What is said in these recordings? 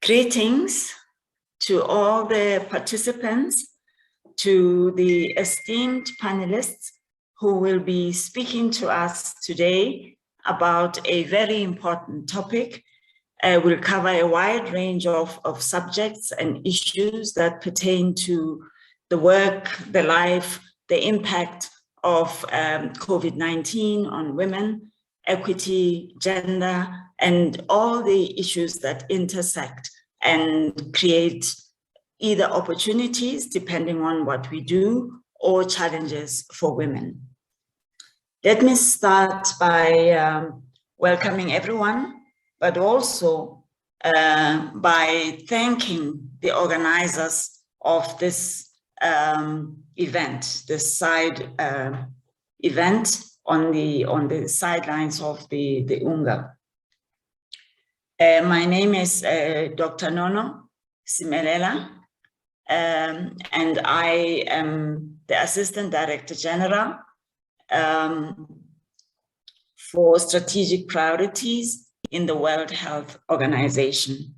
Greetings to all the participants, to the esteemed panelists who will be speaking to us today about a very important topic. We'll cover a wide range of subjects and issues that pertain to the work, the life, the impact of COVID-19 on women, equity, gender, and all the issues that intersect and create either opportunities, depending on what we do, or challenges for women. Let me start by welcoming everyone, but also by thanking the organizers of this event, this side event on the sidelines of the UNGA. My name is Dr. Nono Simelela, and I am the Assistant Director General for Strategic Priorities in the World Health Organization.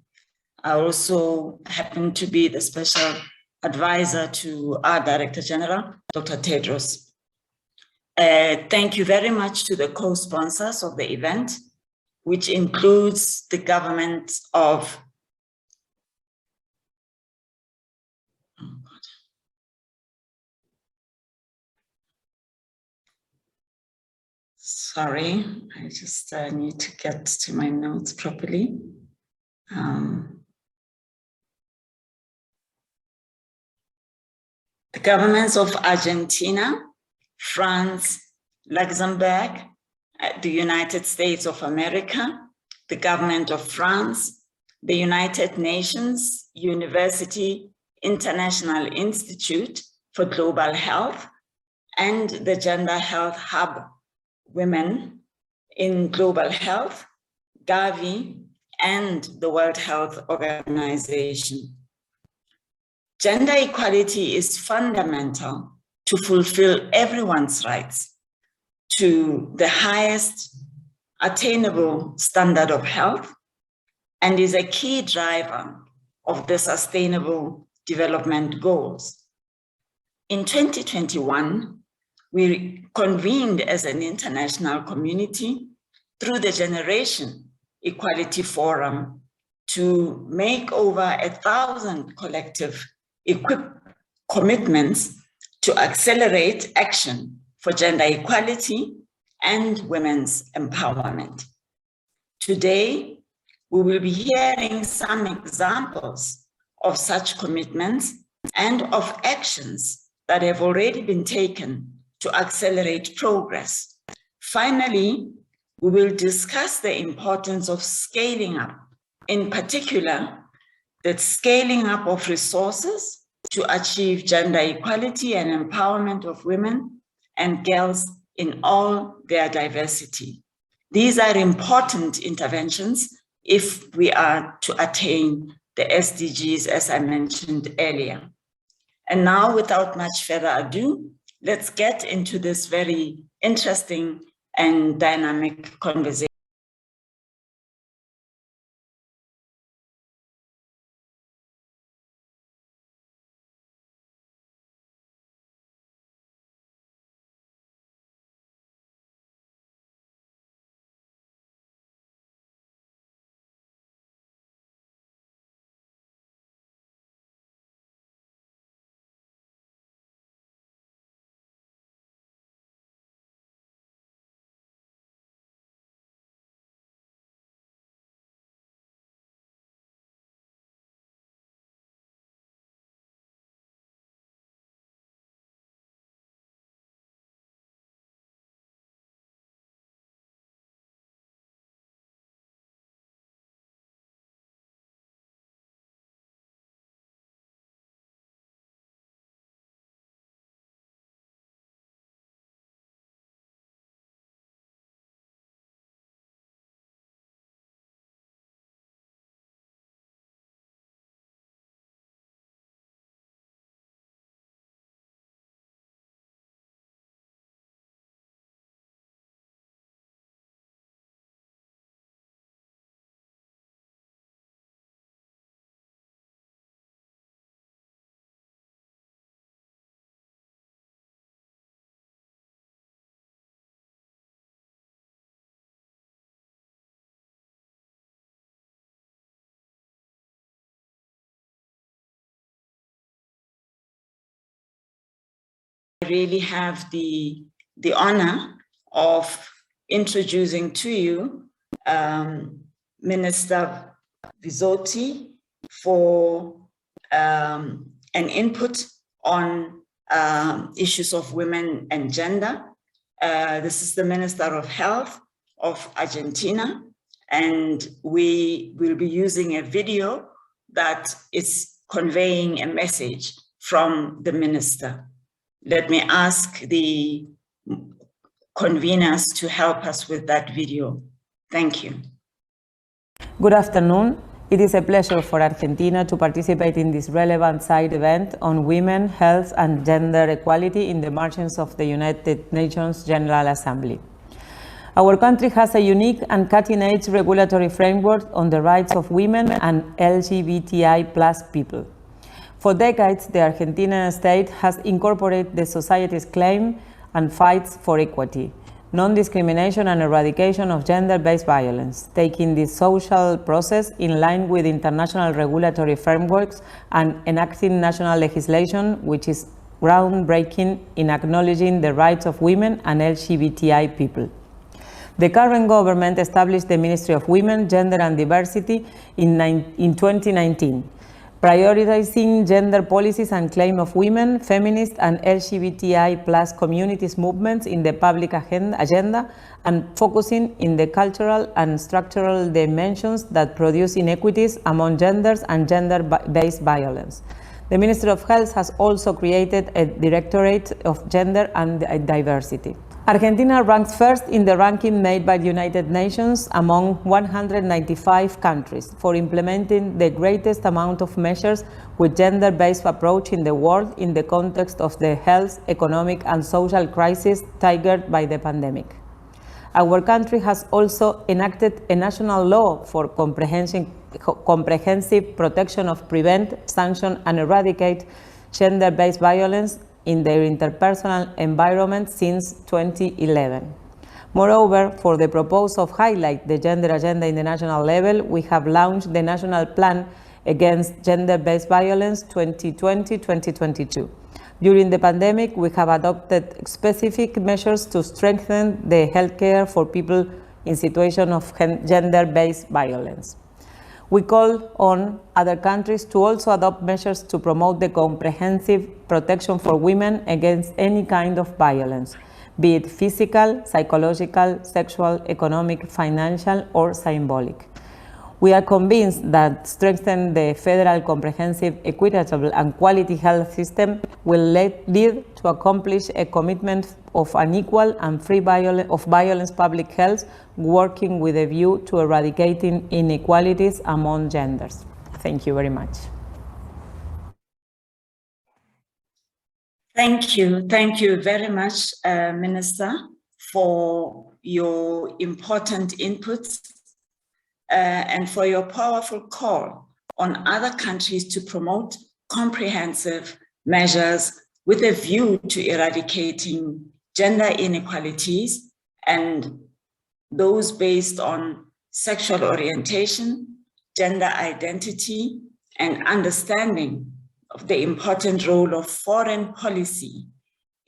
I also happen to be the Special Advisor to our Director General, Dr. Tedros. Thank you very much to the co-sponsors of the event, which includes the government of Sorry, I just need to get to my notes properly. The governments of Argentina, France, Luxembourg, the United States of America, the government of France, the United Nations University International Institute for Global Health, and the Gender Health Hub Women in Global Health, Gavi, and the World Health Organization. Gender equality is fundamental to fulfill everyone's rights to the highest attainable standard of health and is a key driver of the Sustainable Development Goals. In 2021, we convened as an international community through the Generation Equality Forum to make over 1,000 collective commitments to accelerate action for gender equality and women's empowerment. Today, we will be hearing some examples of such commitments and of actions that have already been taken to accelerate progress. Finally, we will discuss the importance of scaling up, in particular, the scaling up of resources to achieve gender equality and empowerment of women and girls in all their diversity. These are important interventions if we are to attain the SDGs, as I mentioned earlier. And now, without much further ado, let's get into this very interesting and dynamic conversation. really have the honor of introducing to you Minister Bizotti for an input on issues of women and gender. This is the Minister of Health of Argentina, and we will be using a video that is conveying a message from the minister. Let me ask the conveners to help us with that video. Thank you. Good afternoon. It is a pleasure for Argentina to participate in this relevant side event on women, health and gender equality in the margins of the United Nations General Assembly. Our country has a unique and cutting-edge regulatory framework on the rights of women and LGBTI+ people. For decades, the Argentine state has incorporated the society's claim and fights for equity, non-discrimination and eradication of gender-based violence, taking this social process in line with international regulatory frameworks and enacting national legislation which is groundbreaking in acknowledging the rights of women and LGBTI people. The current government established the Ministry of Women, Gender and Diversity in 2019, prioritizing gender policies and claim of women, feminist and LGBTI+ communities movements in the public agenda and focusing in the cultural and structural dimensions that produce inequities among genders and gender-based violence. The Ministry of Health has also created a Directorate of Gender and Diversity. Argentina ranks first in the ranking made by the United Nations among 195 countries for implementing the greatest amount of measures with gender-based approach in the world in the context of the health, economic and social crisis triggered by the pandemic. Our country has also enacted a national law for comprehensive protection of prevent, sanction and eradicate gender-based violence in their interpersonal environment since 2011. Moreover, for the purpose of highlight the gender agenda in the national level, we have launched the National Plan Against Gender-Based Violence 2020-2022. During the pandemic, we have adopted specific measures to strengthen the healthcare for people in situations of gender-based violence. We call on other countries to also adopt measures to promote the comprehensive protection for women against any kind of violence, be it physical, psychological, sexual, economic, financial, or symbolic. We are convinced that strengthening the federal comprehensive, equitable, and quality health system will lead to accomplish a commitment of an equal and free violence public health, working with a view to eradicating inequalities among genders. Thank you very much. Thank you. Thank you very much, Minister, for your important inputs and for your powerful call on other countries to promote comprehensive measures with a view to eradicating gender inequalities and those based on sexual orientation, gender identity, and understanding of the important role of foreign policy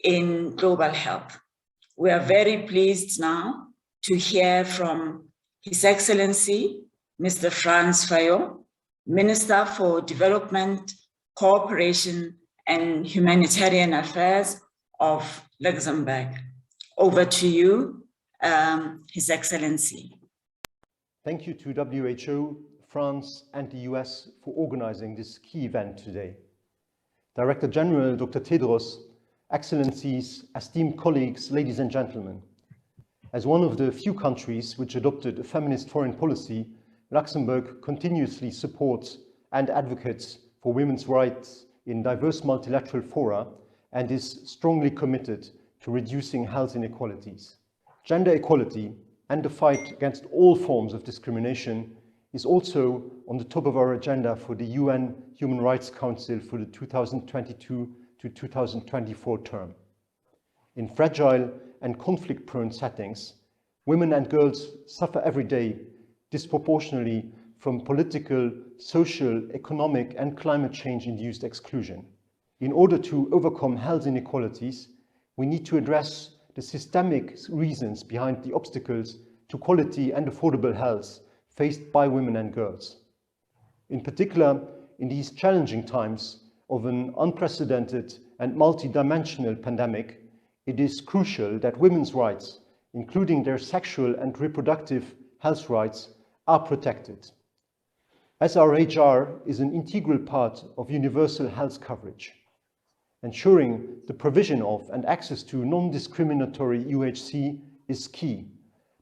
in global health. We are very pleased now to hear from His Excellency, Mr. Franz Fayon, Minister for Development, Cooperation and Humanitarian Affairs of Luxembourg. Over to you, His Excellency. Thank you to WHO, France and the US for organizing this key event today. Director General Dr. Tedros, Excellencies, esteemed colleagues, ladies and gentlemen. As one of the few countries which adopted a feminist foreign policy, Luxembourg continuously supports and advocates for women's rights in diverse multilateral fora and is strongly committed to reducing health inequalities. Gender equality and the fight against all forms of discrimination is also on the top of our agenda for the UN Human Rights Council for the 2022 to 2024 term. In fragile and conflict-prone settings, women and girls suffer every day disproportionately from political, social, economic and climate change-induced exclusion. In order to overcome health inequalities, we need to address the systemic reasons behind the obstacles to quality and affordable health faced by women and girls. In particular, in these challenging times of an unprecedented and multidimensional pandemic, it is crucial that women's rights, including their sexual and reproductive health rights, are protected. SRHR is an integral part of universal health coverage. Ensuring the provision of and access to non-discriminatory UHC is key,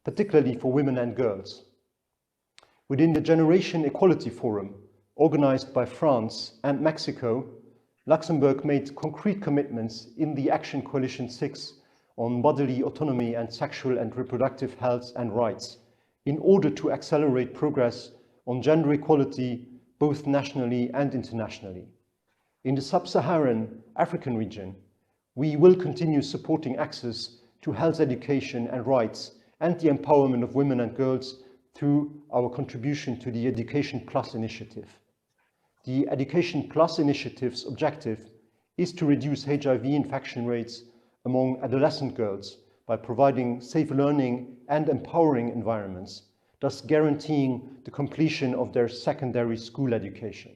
particularly for women and girls. Within the Generation Equality Forum, organized by France and Mexico, Luxembourg made concrete commitments in the Action Coalition 6 on bodily autonomy and sexual and reproductive health and rights in order to accelerate progress on gender equality both nationally and internationally. In the sub-Saharan African region, we will continue supporting access to health education and rights and the empowerment of women and girls through our contribution to the Education Plus initiative. The Education Plus initiative's objective is to reduce HIV infection rates among adolescent girls by providing safe learning and empowering environments, thus guaranteeing the completion of their secondary school education.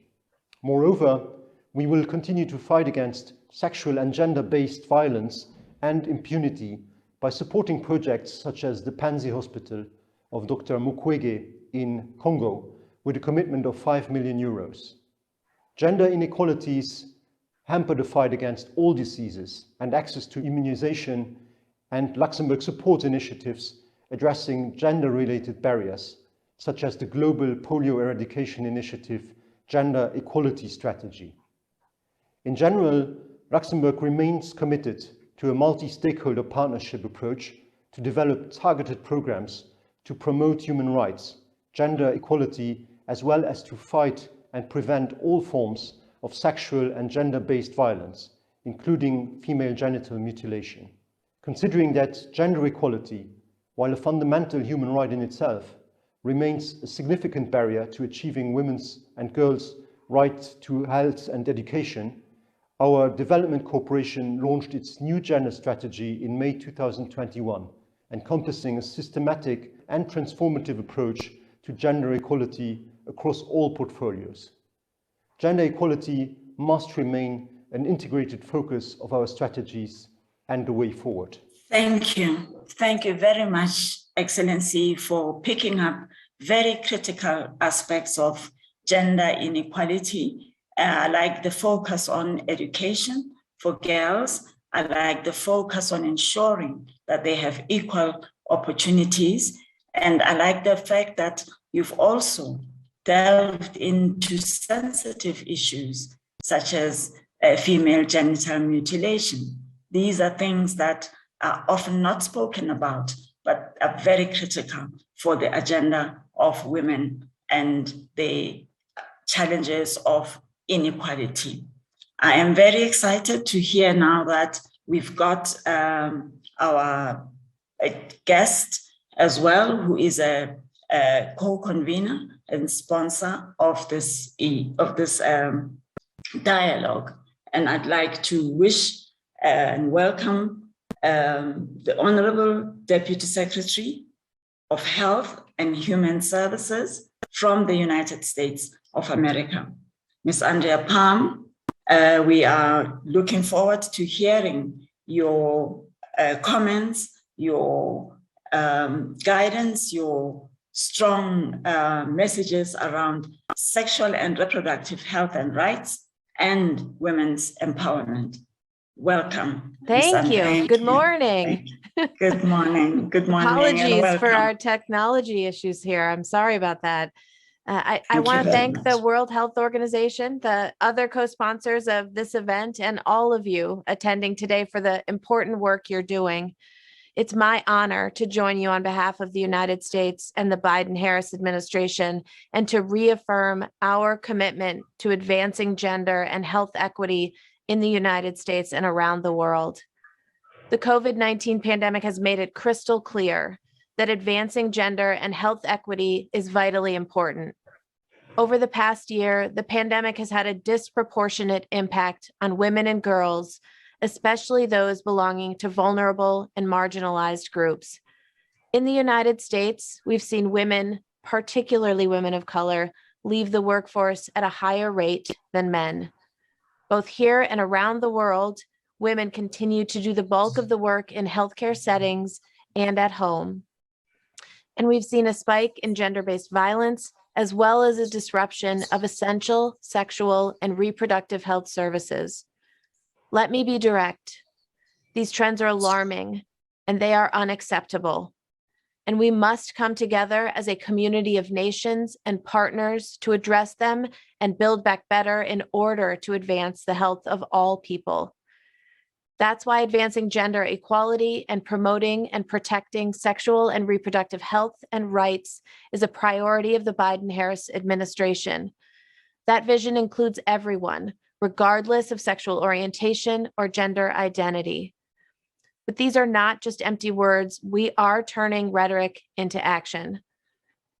Moreover, we will continue to fight against sexual and gender-based violence and impunity by supporting projects such as the Panzi Hospital of Dr. Mukwege in Congo with a commitment of 5 million euros. Gender inequalities hamper the fight against all diseases and access to immunization, and Luxembourg supports initiatives addressing gender-related barriers, such as the Global Polio Eradication Initiative Gender Equality Strategy. In general, Luxembourg remains committed to a multi-stakeholder partnership approach to develop targeted programs to promote human rights, gender equality, as well as to fight and prevent all forms of sexual and gender-based violence, including female genital mutilation. Considering that gender equality, while a fundamental human right in itself, remains a significant barrier to achieving women's and girls' right to health and education, our development cooperation launched its new gender strategy in May 2021, encompassing a systematic and transformative approach to gender equality across all portfolios. Gender equality must remain an integrated focus of our strategies and the way forward. Thank you. Thank you very much, Excellency, for picking up very critical aspects of gender inequality. I like the focus on education for girls. I like the focus on ensuring that they have equal opportunities. And I like the fact that you've also delved into sensitive issues such as female genital mutilation. These are things that are often not spoken about, but are very critical for the agenda of women and the challenges of inequality. I am very excited to hear now that we've got our guest as well, who is a co-convener and sponsor of this dialogue. And I'd like to wish and welcome the Honorable Deputy Secretary of Health and Human Services from the United States of America, Ms. Andrea Palm. We are looking forward to hearing your comments, your guidance, your strong messages around sexual and reproductive health and rights and women's empowerment. Welcome. Thank you. Good morning. Good morning. Good morning. Apologies for our technology issues here. I'm sorry about that. I want to thank the World Health Organization, the other co-sponsors of this event, and all of you attending today for the important work you're doing. It's my honor to join you on behalf of the United States and the Biden-Harris administration and to reaffirm our commitment to advancing gender and health equity in the United States and around the world. The COVID-19 pandemic has made it crystal clear that advancing gender and health equity is vitally important. Over the past year, the pandemic has had a disproportionate impact on women and girls, especially those belonging to vulnerable and marginalized groups. In the United States, we've seen women, particularly women of color, leave the workforce at a higher rate than men. Both here and around the world, women continue to do the bulk of the work in healthcare settings and at home. And we've seen a spike in gender-based violence, as well as a disruption of essential sexual and reproductive health services. Let me be direct. These trends are alarming, and they are unacceptable. And we must come together as a community of nations and partners to address them and build back better in order to advance the health of all people. That's why advancing gender equality and promoting and protecting sexual and reproductive health and rights is a priority of the Biden-Harris administration. That vision includes everyone, regardless of sexual orientation or gender identity. But these are not just empty words. We are turning rhetoric into action.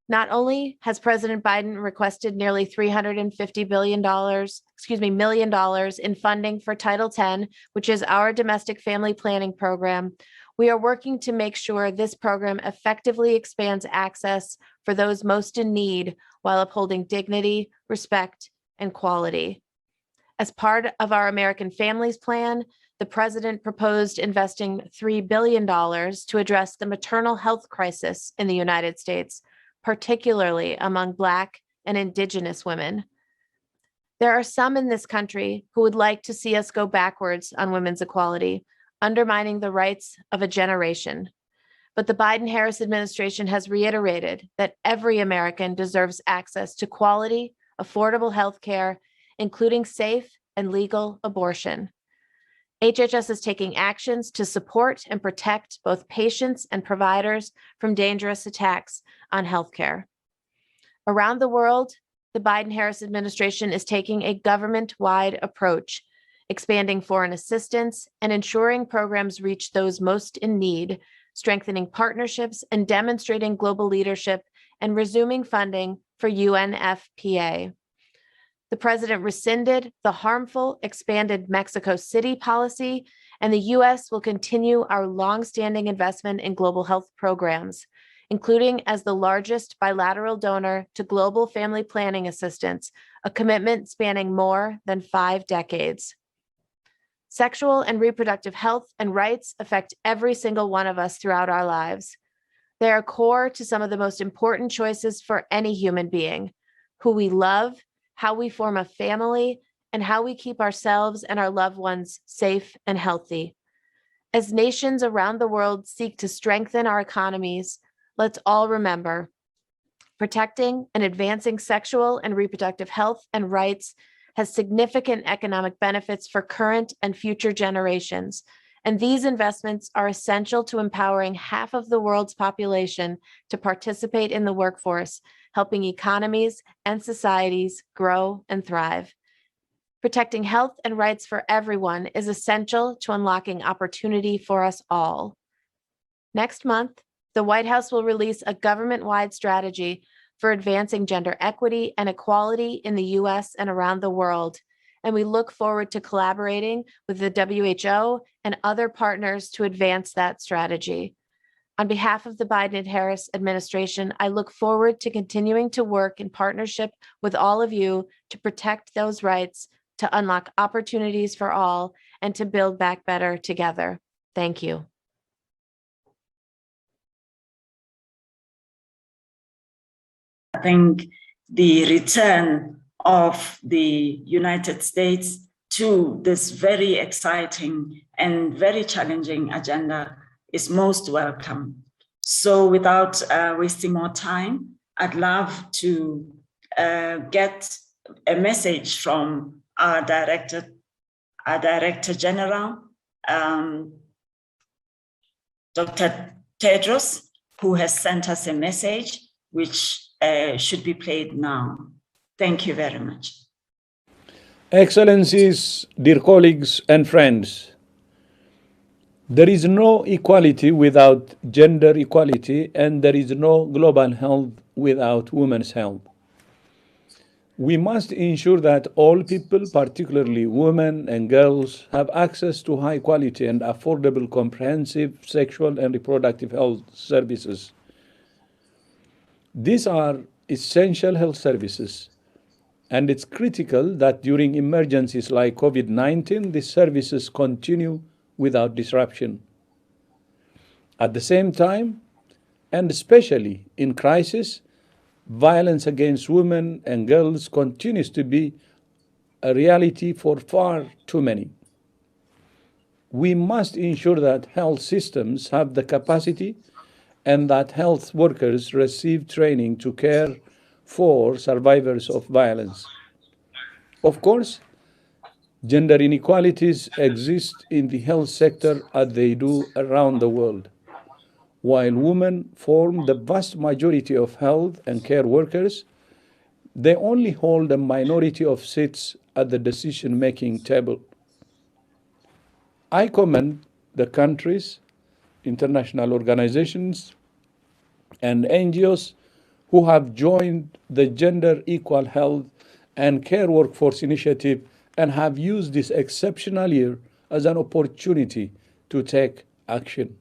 Not only has President Biden requested nearly $350 million in funding for Title X, which is our domestic family planning program, we are working to make sure this program effectively expands access for those most in need while upholding dignity, respect, and quality. As part of our American Families Plan, the president proposed investing $3 billion to address the maternal health crisis in the United States, particularly among Black and Indigenous women. There are some in this country who would like to see us go backwards on women's equality, undermining the rights of a generation. But the Biden-Harris administration has reiterated that every American deserves access to quality, affordable health care, including safe and legal abortion. HHS is taking actions to support and protect both patients and providers from dangerous attacks on healthcare. Around the world, the Biden-Harris administration is taking a government-wide approach, expanding foreign assistance and ensuring programs reach those most in need, strengthening partnerships and demonstrating global leadership, and resuming funding for UNFPA. The president rescinded the harmful expanded Mexico City policy, and the U.S. will continue our longstanding investment in global health programs, including as the largest bilateral donor to global family planning assistance, a commitment spanning more than 5 decades. Sexual and reproductive health and rights affect every single one of us throughout our lives. They are core to some of the most important choices for any human being: who we love, how we form a family, and how we keep ourselves and our loved ones safe and healthy. As nations around the world seek to strengthen our economies, let's all remember, protecting and advancing sexual and reproductive health and rights has significant economic benefits for current and future generations, and these investments are essential to empowering half of the world's population to participate in the workforce, helping economies and societies grow and thrive. Protecting health and rights for everyone is essential to unlocking opportunity for us all. Next month, the White House will release a government-wide strategy for advancing gender equity and equality in the U.S. and around the world, and we look forward to collaborating with the WHO and other partners to advance that strategy. On behalf of the Biden-Harris administration, I look forward to continuing to work in partnership with all of you to protect those rights, to unlock opportunities for all, and to build back better together. Thank you. I think the return of the United States to this very exciting and very challenging agenda is most welcome. So without wasting more time, I'd love to get a message from our Director General, Dr. Tedros, who has sent us a message which should be played now. Thank you very much. Excellencies, dear colleagues and friends, there is no equality without gender equality, and there is no global health without women's health. We must ensure that all people, particularly women and girls, have access to high quality and affordable comprehensive sexual and reproductive health services. These are essential health services, and it's critical that during emergencies like COVID-19, these services continue without disruption. At the same time, and especially in crisis, violence against women and girls continues to be a reality for far too many. We must ensure that health systems have the capacity and that health workers receive training to care for survivors of violence. Of course, gender inequalities exist in the health sector as they do around the world. While women form the vast majority of health and care workers, they only hold a minority of seats at the decision-making table. I commend the countries, international organizations, and NGOs who have joined the Gender Equal Health and Care Workforce Initiative and have used this exceptional year as an opportunity to take action.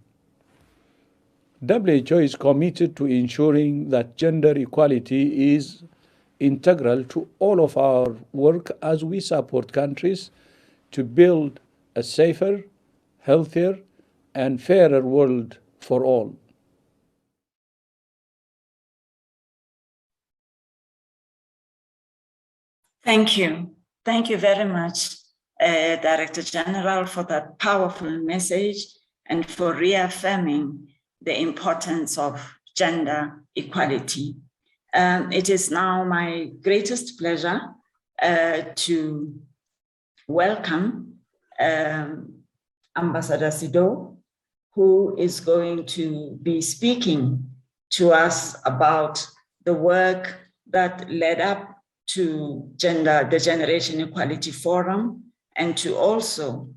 WHO is committed to ensuring that gender equality is integral to all of our work as we support countries to build a safer, healthier, and fairer world for all. Thank you. Thank you very much, Director General, for that powerful message and for reaffirming the importance of gender equality. It is now my greatest pleasure to welcome Ambassador Sido, who is going to be speaking to us about the work that led up to the Generation Equality Forum, and to also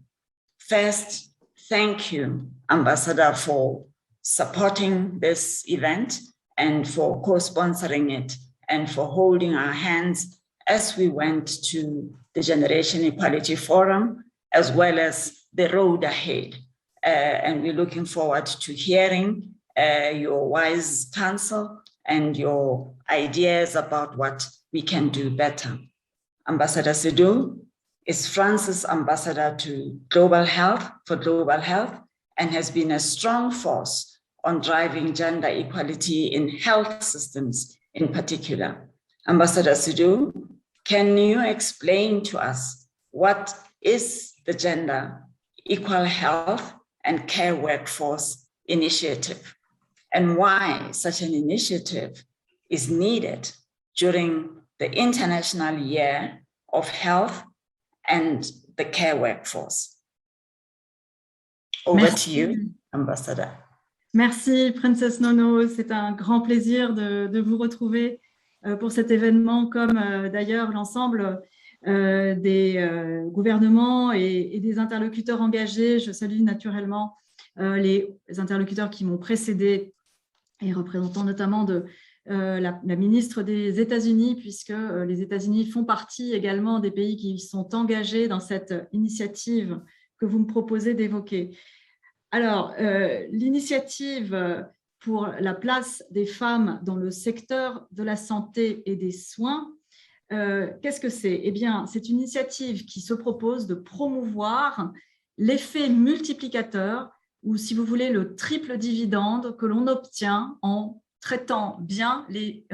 first thank you, Ambassador, for supporting this event and for co-sponsoring it and for holding our hands as we went to the Generation Equality Forum, as well as the road ahead. And we're looking forward to hearing your wise counsel and your ideas about what we can do better. Ambassador Sido is France's ambassador to global health, and has been a strong force on driving gender equality in health systems in particular. Ambassador Sido, can you explain to us what is the Gender Equal Health and Care Workforce Initiative, and why such an initiative is needed during the International Year of Health and the Care Workforce? Over to you, Ambassador. Merci, Princess Nono. C'est un grand plaisir de vous retrouver pour cet événement, comme d'ailleurs l'ensemble des gouvernements et des interlocuteurs engagés. Je salue naturellement les interlocuteurs qui m'ont précédé et représentant notamment de la ministre des États-Unis, puisque les États-Unis font partie également des pays qui sont engagés dans cette initiative que vous me proposez d'évoquer. Alors, l'initiative pour la place des femmes dans le secteur de la santé et des soins, qu'est-ce que c'est? Eh bien, c'est une initiative qui se propose de promouvoir l'effet multiplicateur, ou si vous voulez, le triple dividende que l'on obtient en traitant bien les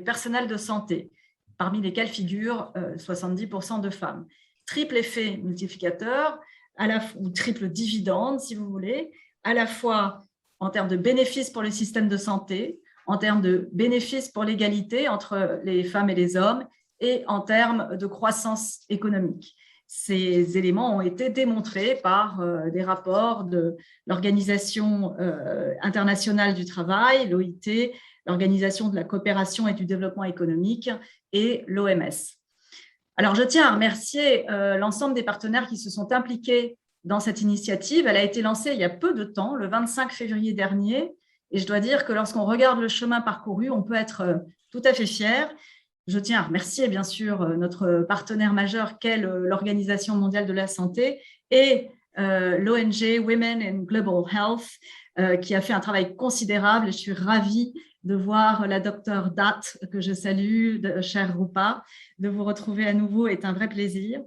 personnels de santé, parmi lesquels figurent 70% de femmes. Triple effet multiplicateur, ou triple dividende, si vous voulez, à la fois en termes de bénéfices pour le système de santé, en termes de bénéfices pour l'égalité entre les femmes et les hommes, et en termes de croissance économique. Ces éléments ont été démontrés par des rapports de l'Organisation internationale du travail, l'OIT, l'Organisation de la coopération et du développement économique et l'OMS. Alors, je tiens à remercier l'ensemble des partenaires qui se sont impliqués dans cette initiative. Elle a été lancée il y a peu de temps, le 25 février dernier, et je dois dire que lorsqu'on regarde le chemin parcouru, on peut être tout à fait fier. je tiens à remercier bien sûr notre partenaire majeur qu'est l'Organisation mondiale de la santé et l'ONG Women in Global Health qui a fait un travail considérable. Je suis ravie de voir la docteure Dat, que je salue, chère Rupa, de vous retrouver à nouveau est un vrai plaisir.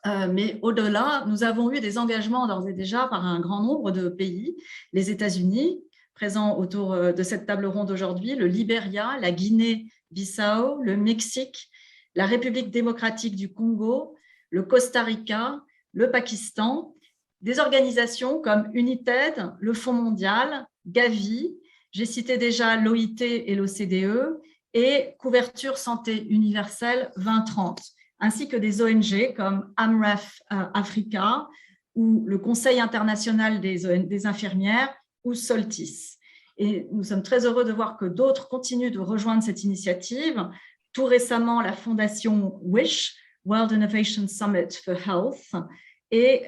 Mais au-delà, nous avons eu des engagements d'ores et déjà par un grand nombre de pays, les États-Unis, présents autour de cette table ronde aujourd'hui, le Libéria, la Guinée-Bissau, le Mexique, la République démocratique du Congo, le Costa Rica, le Pakistan, des organisations comme United, le Fonds mondial, Gavi, j'ai cité déjà l'OIT et l'OCDE, et Couverture Santé Universelle 2030, ainsi que des ONG comme AMREF Africa ou le Conseil international des infirmières ou Soltis. Et nous sommes très heureux de voir que d'autres continuent de rejoindre cette initiative. Tout récemment, la fondation WISH, World Innovation Summit for Health, et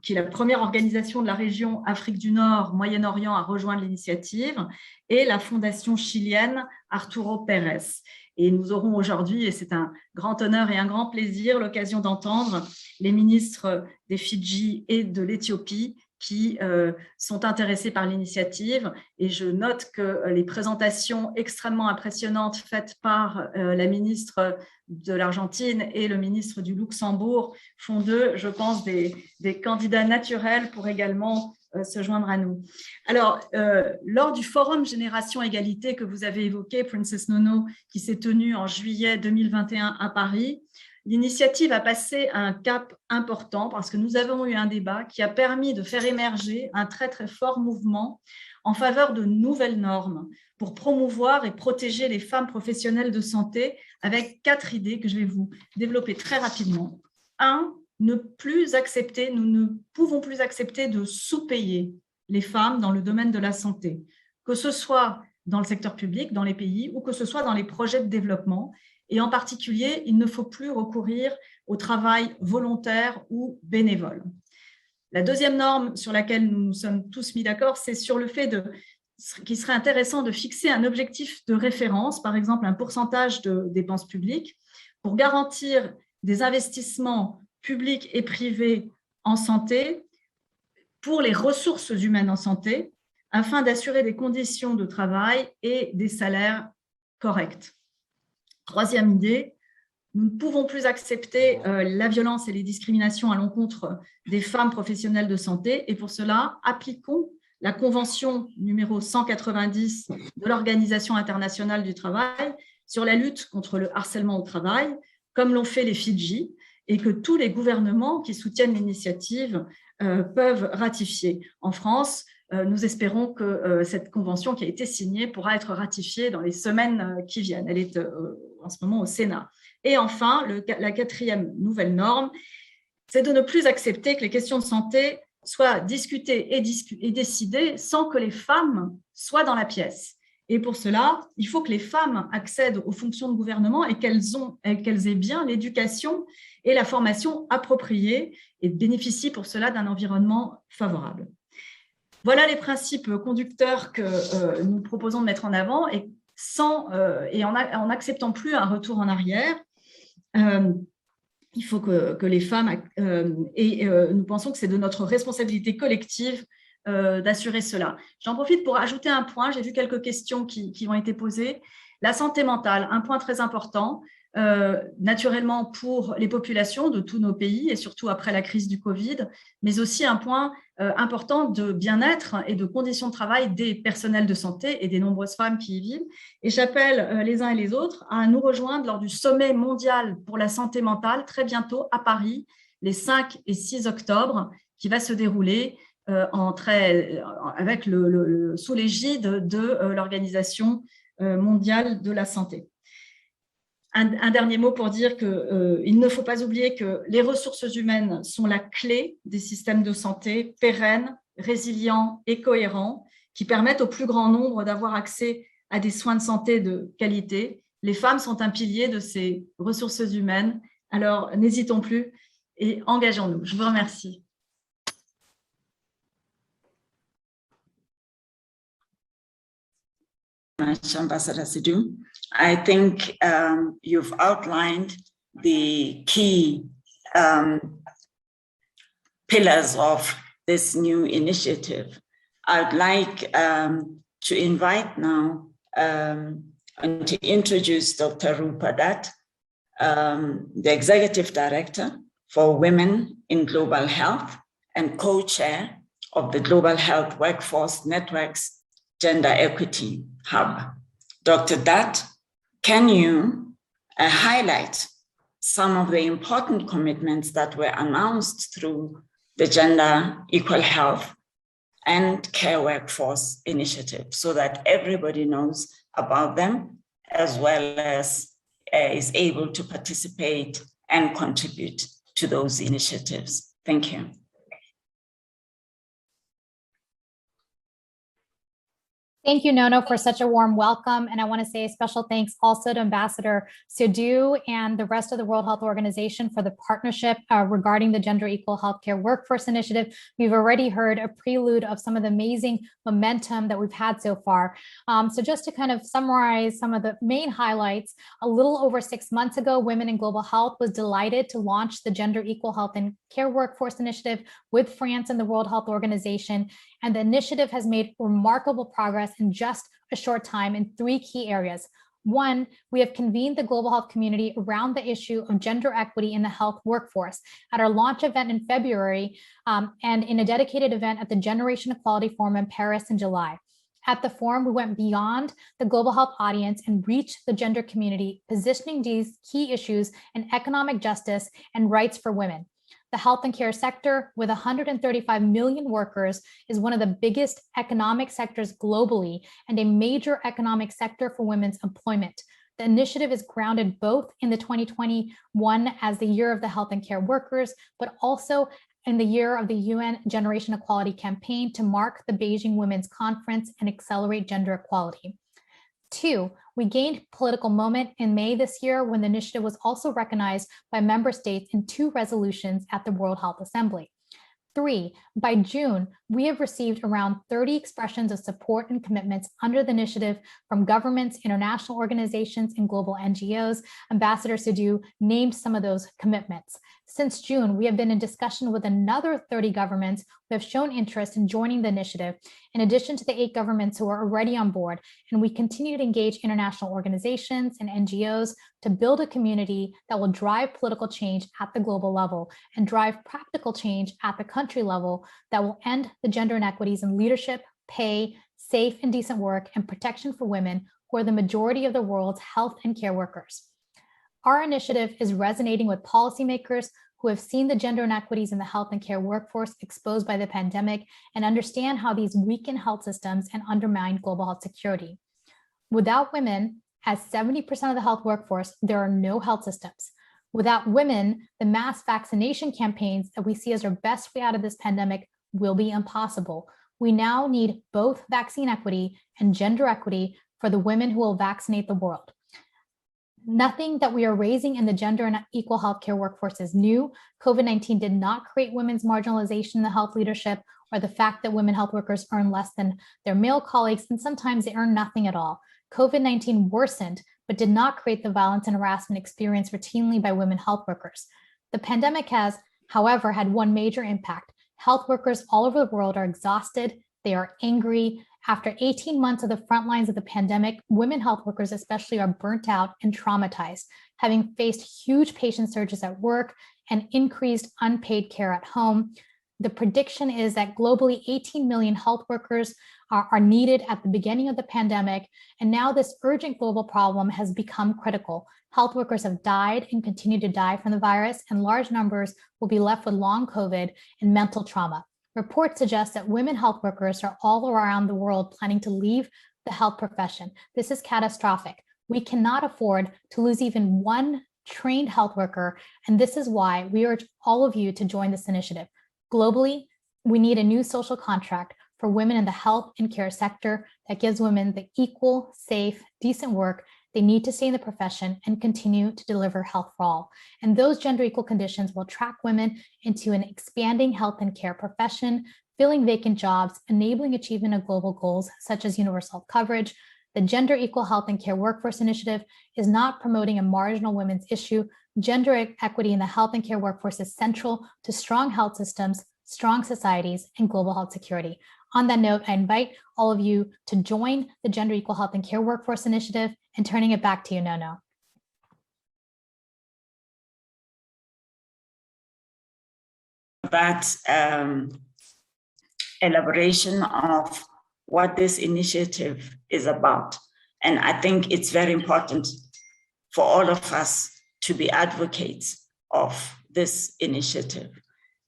qui est la première organisation de la région Afrique du Nord, Moyen-Orient à rejoindre l'initiative, et la fondation chilienne Arturo Pérez. Et nous aurons aujourd'hui, et c'est un grand honneur et un grand plaisir, l'occasion d'entendre les ministres des Fiji et de l'Éthiopie qui sont intéressés par l'initiative. Et je note que les présentations extrêmement impressionnantes faites par la ministre de l'Argentine et le ministre du Luxembourg font d'eux, je pense, des candidats naturels pour également se joindre à nous. Alors, lors du Forum Génération Égalité que vous avez évoqué, Princess Nono, qui s'est tenu en juillet 2021 à Paris, l'initiative a passé un cap important parce que nous avons eu un débat qui a permis de faire émerger un très très fort mouvement en faveur de nouvelles normes pour promouvoir et protéger les femmes professionnelles de santé avec 4 idées que je vais vous développer très rapidement. 1, nous ne pouvons plus accepter de sous-payer les femmes dans le domaine de la santé, que ce soit dans le secteur public, dans les pays, ou que ce soit dans les projets de développement. Et en particulier, il ne faut plus recourir au travail volontaire ou bénévole. La deuxième norme sur laquelle nous nous sommes tous mis d'accord, c'est sur le fait qu'il serait intéressant de fixer un objectif de référence, par exemple un pourcentage de dépenses publiques, pour garantir des investissements publics et privés en santé pour les ressources humaines en santé, afin d'assurer des conditions de travail et des salaires corrects. Troisième idée, nous ne pouvons plus accepter la violence et les discriminations à l'encontre des femmes professionnelles de santé et pour cela, appliquons la convention numéro 190 de l'Organisation internationale du travail sur la lutte contre le harcèlement au travail, comme l'ont fait les Fiji, et que tous les gouvernements qui soutiennent l'initiative peuvent ratifier. En France, nous espérons que cette convention qui a été signée pourra être ratifiée dans les semaines qui viennent. Elle est en ce moment au Sénat. Et enfin, la quatrième nouvelle norme, c'est de ne plus accepter que les questions de santé soient discutées et décidées sans que les femmes soient dans la pièce. Et pour cela, il faut que les femmes accèdent aux fonctions de gouvernement et qu'elles aient bien l'éducation et la formation appropriée et bénéficient pour cela d'un environnement favorable. Voilà les principes conducteurs que nous proposons de mettre en avant et en n'acceptant plus un retour en arrière. Il faut que les femmes, nous pensons que c'est de notre responsabilité collective d'assurer cela. J'en profite pour ajouter un point, j'ai vu quelques questions qui ont été posées. La santé mentale, un point très important, naturellement pour les populations de tous nos pays et surtout après la crise du Covid, mais aussi un point important de bien-être et de conditions de travail des personnels de santé et des nombreuses femmes qui y vivent. Et j'appelle les uns et les autres à nous rejoindre lors du sommet mondial pour la santé mentale très bientôt à Paris, les 5 et 6 octobre, qui va se dérouler sous l'égide de l'Organisation mondiale de la santé. Un dernier mot pour dire qu'il ne faut pas oublier que les ressources humaines sont la clé des systèmes de santé pérennes, résilients et cohérents qui permettent au plus grand nombre d'avoir accès à des soins de santé de qualité. Les femmes sont un pilier de ces ressources humaines. Alors, n'hésitons plus et engageons-nous. Je vous remercie. much, Ambassador Sidhu. I think you've outlined the key pillars of this new initiative. I'd like to invite now and to introduce Dr. Rupa Dutt, the Executive Director for Women in Global Health and co-chair of the Global Health Workforce Network's Gender Equity Hub. Dr. Dutt, can you highlight some of the important commitments that were announced through the Gender Equal Health and Care Workforce Initiative so that everybody knows about them as well as is able to participate and contribute to those initiatives? Thank you. Thank you, Nono, for such a warm welcome. And I want to say a special thanks also to Ambassador Sidhu and the rest of the World Health Organization for the partnership regarding the Gender Equal Healthcare Workforce Initiative. We've already heard a prelude of some of the amazing momentum that we've had so far. So just to kind of summarize some of the main highlights, a little over 6 months ago, Women in Global Health was delighted to launch the Gender Equal Health and Care Workforce Initiative with France and the World Health Organization. And the initiative has made remarkable progress in just a short time in 3 key areas. One, we have convened the global health community around the issue of gender equity in the health workforce at our launch event in February and in a dedicated event at the Generation Equality Forum in Paris in July. At the forum, we went beyond the global health audience and reached the gender community, positioning these key issues in economic justice and rights for women. The health and care sector, with 135 million workers, is one of the biggest economic sectors globally and a major economic sector for women's employment. The initiative is grounded both in the 2021 as the year of the health and care workers, but also in the year of the UN Generation Equality campaign to mark the Beijing Women's Conference and accelerate gender equality. 2, we gained political moment in May this year when the initiative was also recognized by member states in 2 resolutions at the World Health Assembly. 3, by June, we have received around 30 expressions of support and commitments under the initiative from governments, international organizations, and global NGOs. Ambassador Sidhu named some of those commitments. Since June, we have been in discussion with another 30 governments who have shown interest in joining the initiative, in addition to the 8 governments who are already on board. And we continue to engage international organizations and NGOs to build a community that will drive political change at the global level and drive practical change at the country level that will end the gender inequities in leadership, pay, safe and decent work, and protection for women who are the majority of the world's health and care workers. Our initiative is resonating with policymakers who have seen the gender inequities in the health and care workforce exposed by the pandemic and understand how these weaken health systems and undermine global health security. Without women, as 70% of the health workforce, there are no health systems. Without women, the mass vaccination campaigns that we see as our best way out of this pandemic will be impossible. We now need both vaccine equity and gender equity for the women who will vaccinate the world. Nothing that we are raising in the gender and equal healthcare workforce is new. COVID-19 did not create women's marginalization in the health leadership or the fact that women health workers earn less than their male colleagues, and sometimes they earn nothing at all. COVID-19 worsened, but did not create the violence and harassment experienced routinely by women health workers. The pandemic has, however, had one major impact. Health workers all over the world are exhausted, they are angry. After 18 months of the front lines of the pandemic, women health workers especially are burnt out and traumatized, having faced huge patient surges at work and increased unpaid care at home. The prediction is that globally 18 million health workers are needed at the beginning of the pandemic, and now this urgent global problem has become critical. Health workers have died and continue to die from the virus, and large numbers will be left with long COVID and mental trauma. Reports suggest that women health workers are all around the world planning to leave the health profession. This is catastrophic. We cannot afford to lose even one trained health worker, and this is why we urge all of you to join this initiative. Globally, we need a new social contract for women in the health and care sector that gives women the equal, safe, decent work they need to stay in the profession and continue to deliver health for all. And those gender equal conditions will attract women into an expanding health and care profession, filling vacant jobs, enabling achievement of global goals such as universal coverage, The Gender Equal Health and Care Workforce Initiative is not promoting a marginal women's issue. Gender equity in the health and care workforce is central to strong health systems, strong societies, and global health security. On that note, I invite all of you to join the Gender Equal Health and Care Workforce Initiative, and turning it back to you, Nono. That elaboration of what this initiative is about. And I think it's very important for all of us to be advocates of this initiative.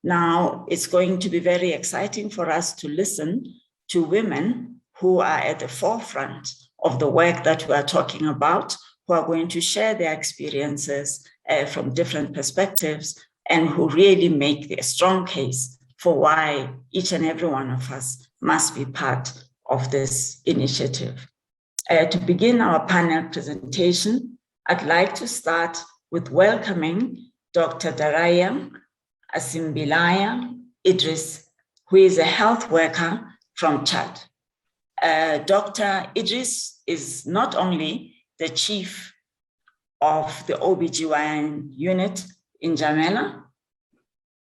Now, it's going to be very exciting for us to listen to women who are at the forefront of the work that we are talking about, who are going to share their experiences from different perspectives, and who really make a strong case for why each and every one of us must be part of this initiative. To begin our panel presentation, I'd like to start with welcoming Dr. Daraya Asimbilaya Idris, who is a health worker from Chad. Dr. Idris is not only the chief of the OBGYN unit in Jamela,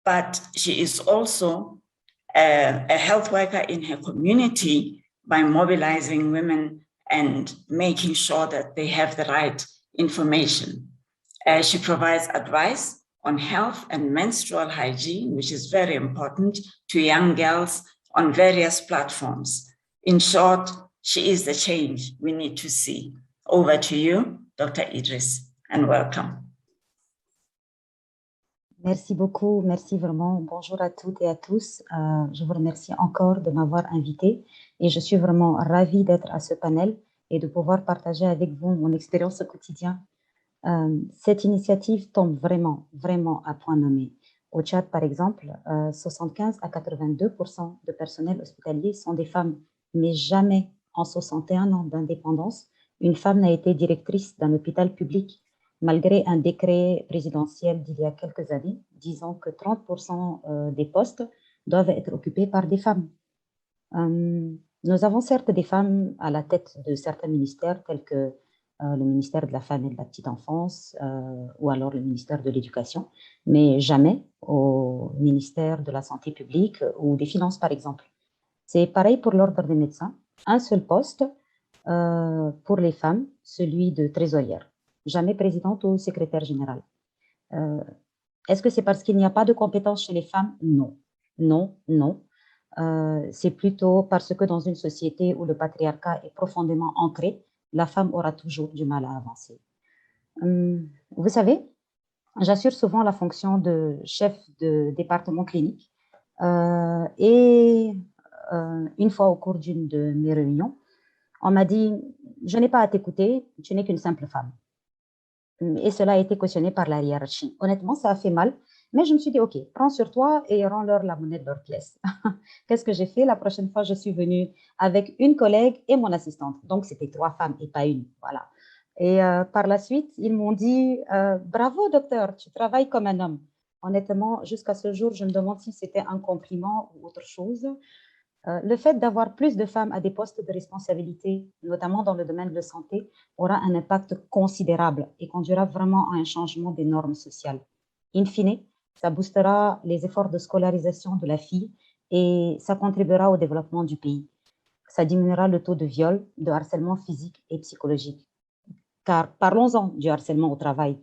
but she is also a health worker in her community by mobilizing women and making sure that they have the right information. She provides advice on health and menstrual hygiene, which is very important to young girls on various platforms. In short, she is the change we need to see. Over to you, Dr. Idris, and welcome. Merci beaucoup, merci vraiment. Bonjour à toutes et à tous. Je vous remercie encore de m'avoir invité et je suis vraiment ravie d'être à ce panel et de pouvoir partager avec vous mon expérience au quotidien. Cette initiative tombe vraiment à point nommé. Au Tchad, par exemple, 75 à 82% de personnel hospitalier sont des femmes, mais jamais en 61 ans d'indépendance, une femme n'a été directrice d'un hôpital public, malgré un décret présidentiel d'il y a quelques années, disant que 30% des postes doivent être occupés par des femmes. Nous avons certes des femmes à la tête de certains ministères, tels que le ministère de la Femme et de la Petite Enfance, ou alors le ministère de l'Éducation, mais jamais au ministère de la Santé publique ou des Finances, par exemple. C'est pareil pour l'ordre des médecins, un seul poste pour les femmes, celui de trésorière. Jamais présidente ou secrétaire générale. Est-ce que c'est parce qu'il n'y a pas de compétences chez les femmes? Non. C'est plutôt parce que dans une société où le patriarcat est profondément ancré, la femme aura toujours du mal à avancer. Vous savez, j'assure souvent la fonction de chef de département clinique et une fois au cours d'une de mes réunions, on m'a dit « Je n'ai pas à t'écouter, tu n'es qu'une simple femme ». Et cela a été cautionné par la hiérarchie. Honnêtement, ça a fait mal, mais je me suis dit, OK, prends sur toi et rends-leur la monnaie de leur pièce. Qu'est-ce que j'ai fait? La prochaine fois, je suis venue avec une collègue et mon assistante. Donc, c'était 3 femmes et pas une. Voilà. Et par la suite, ils m'ont dit, bravo, docteur, tu travailles comme un homme. Honnêtement, jusqu'à ce jour, je me demande si c'était un compliment ou autre chose. Le fait d'avoir plus de femmes à des postes de responsabilité, notamment dans le domaine de la santé, aura un impact considérable et conduira vraiment à un changement des normes sociales. In fine, ça boostera les efforts de scolarisation de la fille et ça contribuera au développement du pays. Ça diminuera le taux de viol, de harcèlement physique et psychologique. Car parlons-en du harcèlement au travail.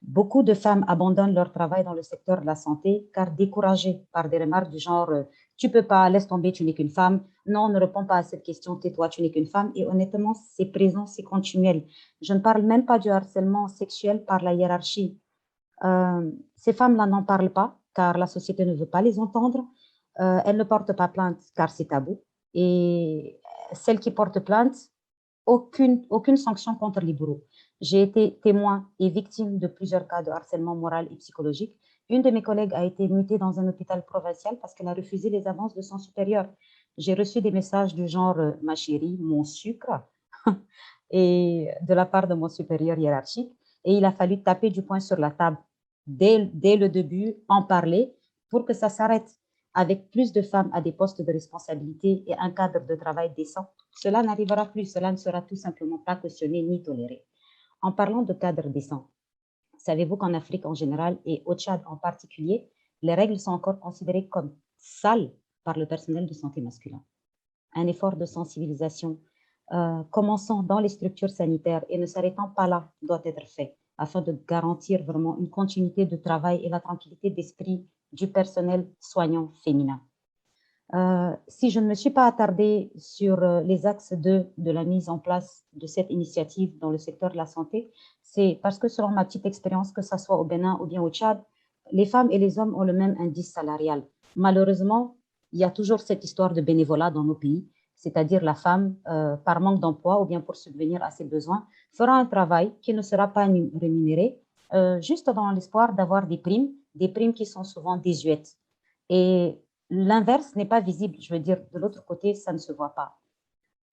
Beaucoup de femmes abandonnent leur travail dans le secteur de la santé car découragées par des remarques du genre « tu peux pas, laisse tomber, tu n'es qu'une femme »,« non, ne réponds pas à cette question, tais-toi, tu n'es qu'une femme ». Et honnêtement, c'est présent, c'est continuel. Je ne parle même pas du harcèlement sexuel par la hiérarchie. Ces femmes-là n'en parlent pas car la société ne veut pas les entendre. Elles ne portent pas plainte car c'est tabou. Et celles qui portent plainte, aucune sanction contre les bourreaux. J'ai été témoin et victime de plusieurs cas de harcèlement moral et psychologique. Une de mes collègues a été mutée dans un hôpital provincial parce qu'elle a refusé les avances de son supérieur. J'ai reçu des messages du genre « ma chérie, mon sucre » et de la part de mon supérieur hiérarchique. Et il a fallu taper du poing sur la table dès le début, en parler pour que ça s'arrête. avec plus de femmes à des postes de responsabilité et un cadre de travail décent, cela n'arrivera plus, cela ne sera tout simplement pas cautionné ni toléré. En parlant de cadre décent, savez-vous qu'en Afrique en général et au Tchad en particulier, les règles sont encore considérées comme sales par le personnel de santé masculin. Un effort de sensibilisation commençant dans les structures sanitaires et ne s'arrêtant pas là doit être fait afin de garantir vraiment une continuité de travail et la tranquillité d'esprit du personnel soignant féminin. Si je ne me suis pas attardée sur les axes de la mise en place de cette initiative dans le secteur de la santé, c'est parce que selon ma petite expérience, que ce soit au Bénin ou bien au Tchad, les femmes et les hommes ont le même indice salarial. Malheureusement, il y a toujours cette histoire de bénévolat dans nos pays, c'est-à-dire la femme, par manque d'emploi ou bien pour subvenir à ses besoins, fera un travail qui ne sera pas rémunéré, juste dans l'espoir d'avoir des primes qui sont souvent désuètes. Et l'inverse n'est pas visible, je veux dire, de l'autre côté, ça ne se voit pas.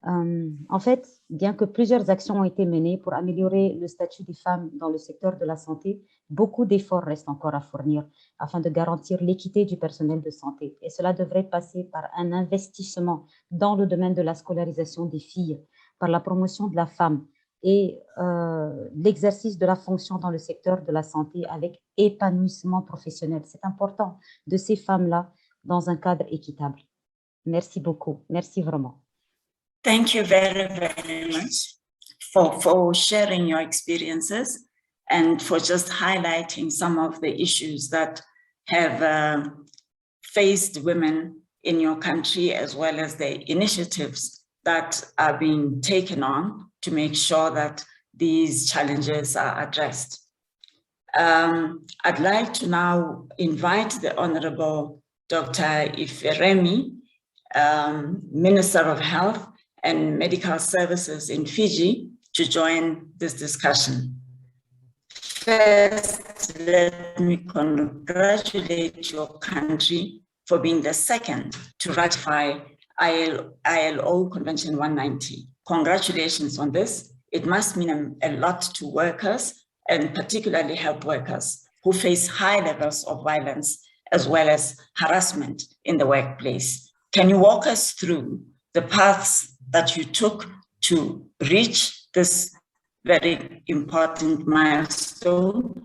En fait, bien que plusieurs actions ont été menées pour améliorer le statut des femmes dans le secteur de la santé, beaucoup d'efforts restent encore à fournir afin de garantir l'équité du personnel de santé. Et cela devrait passer par un investissement dans le domaine de la scolarisation des filles, par la promotion de la femme et l'exercice de la fonction dans le secteur de la santé avec épanouissement professionnel. C'est important de ces femmes-là dans un cadre équitable. Merci beaucoup. Merci vraiment. Thank you very, very much for sharing your experiences and for just highlighting some of the issues that have faced women in your country, as well as the initiatives that are being taken on to make sure that these challenges are addressed. I'd like to now invite the Honorable Dr. Remy, Minister of Health and Medical Services in Fiji, to join this discussion. First, let me congratulate your country for being the second to ratify ILO Convention 190. Congratulations on this. It must mean a lot to workers, and particularly health workers who face high levels of violence as well as harassment in the workplace. Can you walk us through the paths that you took to reach this very important milestone,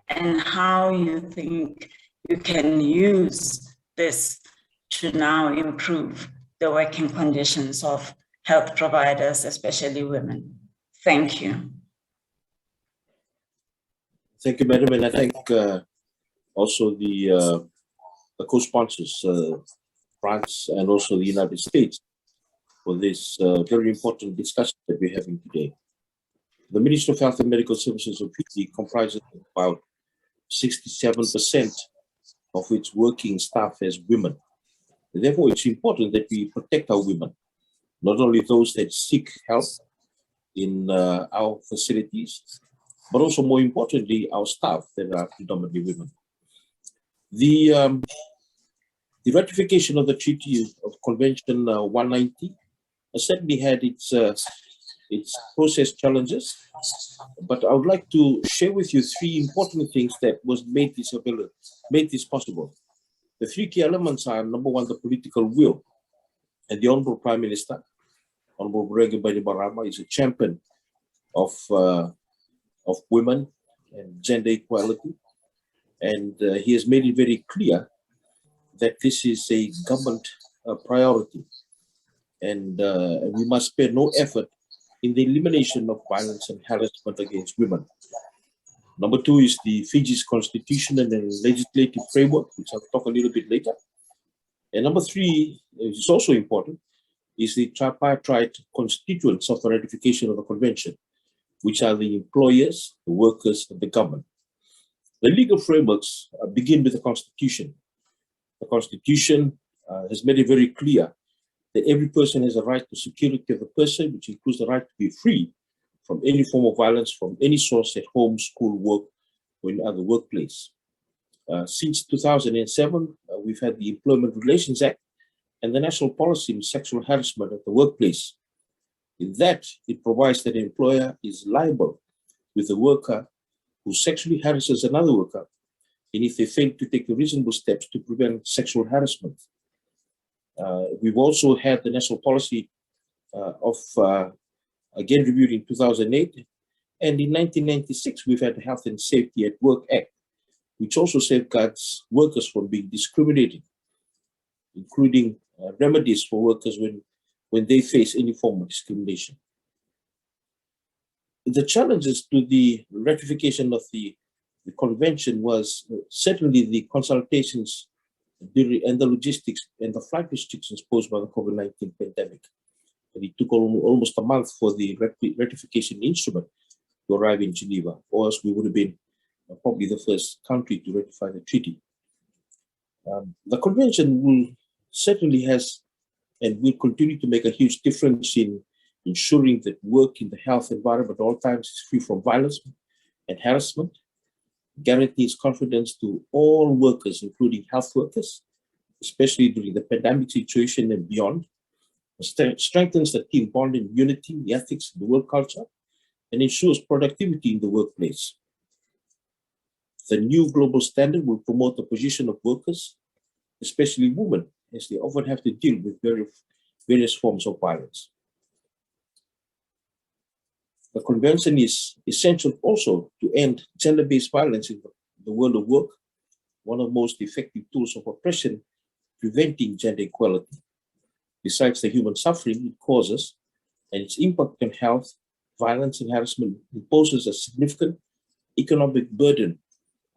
and how you think you can use this to now improve the working conditions of health providers, especially women? Thank you. Thank you, Madam, and I thank also the co-sponsors, France and also the United States, for this very important discussion that we're having today. The Ministry of Health and Medical Services of Fiji comprises about 67% of its working staff as women. Therefore, it's important that we protect our women, not only those that seek help in our facilities, but also more importantly, our staff that are predominantly women. The ratification of the Treaty of Convention 190 certainly had its process challenges, but I would like to share with you three important things that was made this possible. The three key elements are: number one, the political will, and the Honorable Prime Minister, Honorable Remy Bainimarama, is a champion of women and gender equality, and he has made it very clear that this is a government priority, and we must spare no effort in the elimination of violence and harassment against women. Number two is the Fiji's constitutional and legislative framework, which I'll talk a little bit later. And number three, which is also important, is the tripartite constituents of the ratification of the convention, which are the employers, the workers, and the government. The legal frameworks begin with the Constitution. The Constitution has made it very clear that every person has a right to security of the person, which includes the right to be free from any form of violence from any source at home, school, work, or in other workplace. Since 2007, we've had the Employment Relations Act and the National Policy on Sexual Harassment at the Workplace. In that, it provides that an employer is liable with a worker who sexually harasses another worker and if they fail to take the reasonable steps to prevent sexual harassment. We've also had the national policy of again reviewed in 2008, and in 1996 we've had the Health and Safety at Work Act, which also safeguards workers from being discriminated, including remedies for workers when they face any form of discrimination. The challenges to the ratification of the convention was certainly the consultations and the logistics and the flight restrictions posed by the COVID-19 pandemic. And it took almost a month for the ratification instrument to arrive in Geneva, or else we would have been probably the first country to ratify the treaty. The convention will certainly has and will continue to make a huge difference in ensuring that work in the health environment at all times is free from violence and harassment, guarantees confidence to all workers, including health workers, especially during the pandemic situation and beyond, strengthens the team bonding, unity, the ethics, the work culture, and ensures productivity in the workplace. The new global standard will promote the position of workers, especially women, as they often have to deal with various forms of violence. The convention is essential also to end gender-based violence in the world of work, one of the most effective tools of oppression, preventing gender equality. Besides the human suffering it causes and its impact on health, violence and harassment imposes a significant economic burden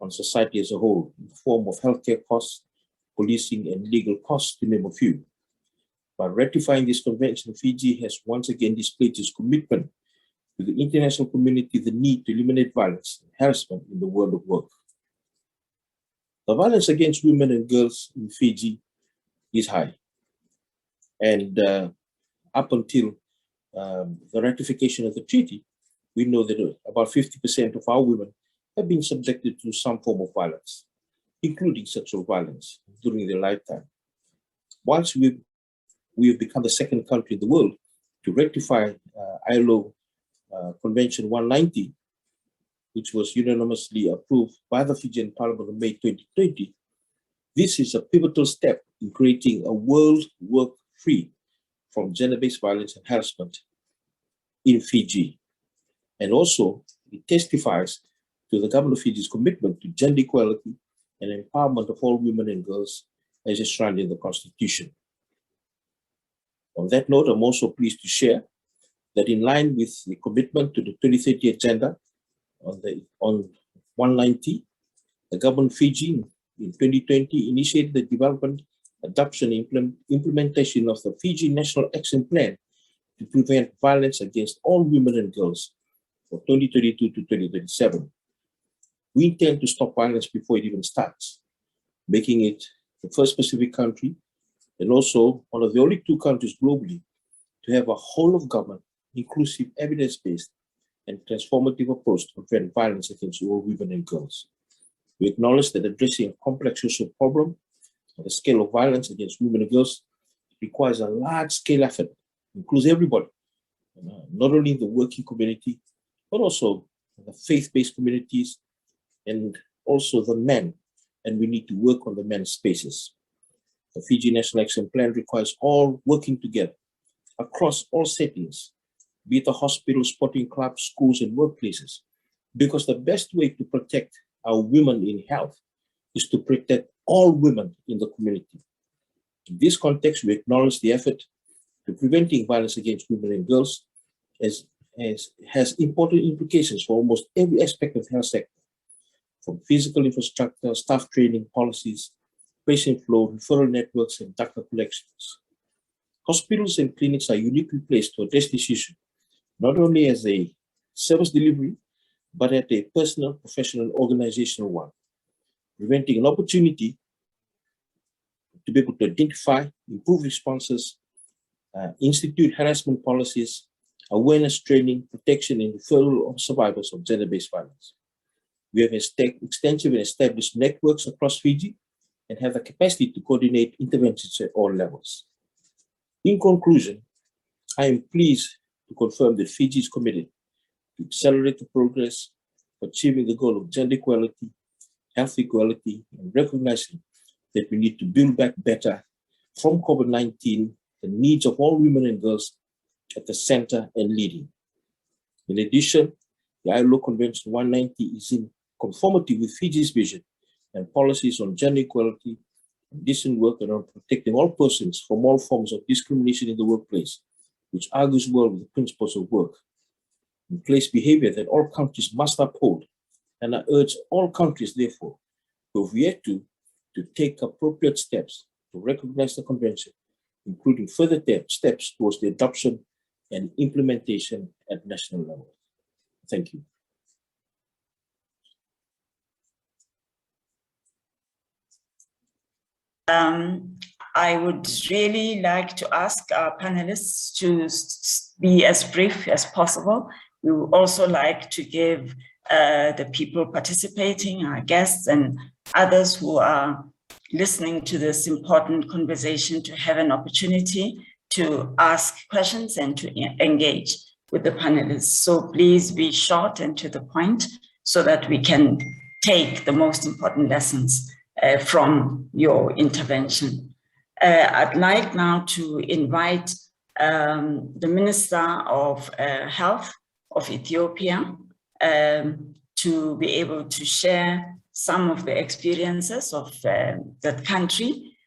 on society as a whole in the form of healthcare costs, policing and legal costs, to name a few. By ratifying this convention, Fiji has once again displayed its commitment to the international community the need to eliminate violence and harassment in the world of work. The violence against women and girls in Fiji is high. And up until the ratification of the treaty, we know that about 50% of our women have been subjected to some form of violence, including sexual violence, during their lifetime. Once we have become the second country in the world to ratify ILO Convention 190, which was unanimously approved by the Fijian Parliament in May 2020, this is a pivotal step in creating a world work free from gender-based violence and harassment in Fiji. And also, it testifies to the government of Fiji's commitment to gender equality and empowerment of all women and girls as enshrined in the Constitution. On that note, I'm also pleased to share that in line with the commitment to the 2030 agenda on 190, the government of Fiji in 2020 initiated the development, adoption, and implementation of the Fiji National Action Plan to prevent violence against all women and girls for 2032 to 2037. We intend to stop violence before it even starts, making it the first Pacific country and also one of the only two countries globally to have a whole of government, inclusive, evidence-based, and transformative approach to prevent violence against all women and girls. We acknowledge that addressing a complex social problem on the scale of violence against women and girls requires a large-scale effort, includes everybody, not only the working community, but also the faith-based communities and also the men, and we need to work on the men's spaces. The Fiji National Action Plan requires all working together across all settings, be it the hospitals, sporting clubs, schools, and workplaces, because the best way to protect our women in health is to protect all women in the community. In this context, we acknowledge the effort to preventing violence against women and girls has important implications for almost every aspect of the health sector, from physical infrastructure, staff training, policies, patient flow, referral networks, and data collections. Hospitals and clinics are uniquely placed to address this issue, not only as a service delivery, but at a personal, professional, and organizational one, preventing an opportunity to be able to identify, improve responses, institute harassment policies, awareness training, protection, and referral of survivors of gender-based violence. We have extensive and established networks across Fiji and have the capacity to coordinate interventions at all levels. In conclusion, I am pleased to confirm that Fiji is committed to accelerate the progress for achieving the goal of gender equality health equality, and recognizing that we need to build back better from COVID-19, the needs of all women and girls at the center and leading. In addition, the ILO Convention 190 is in conformity with Fiji's vision and policies on gender equality and decent work around protecting all persons from all forms of discrimination in the workplace, which argues well with the principles of work and place behavior that all countries must uphold. And I urge all countries, therefore, who have yet to take appropriate steps to recognize the convention, including further steps towards the adoption and implementation at national level. Thank you. I would really like to ask our panelists to be as brief as possible. We would also like to give the people participating, our guests and others who are listening to this important conversation to have an opportunity to ask questions and to engage with the panelists. So please be short and to the point so that we can take the most important lessons from your intervention. I'd like now to invite the Minister of Health of Ethiopia to be able to share some of the experiences of that country,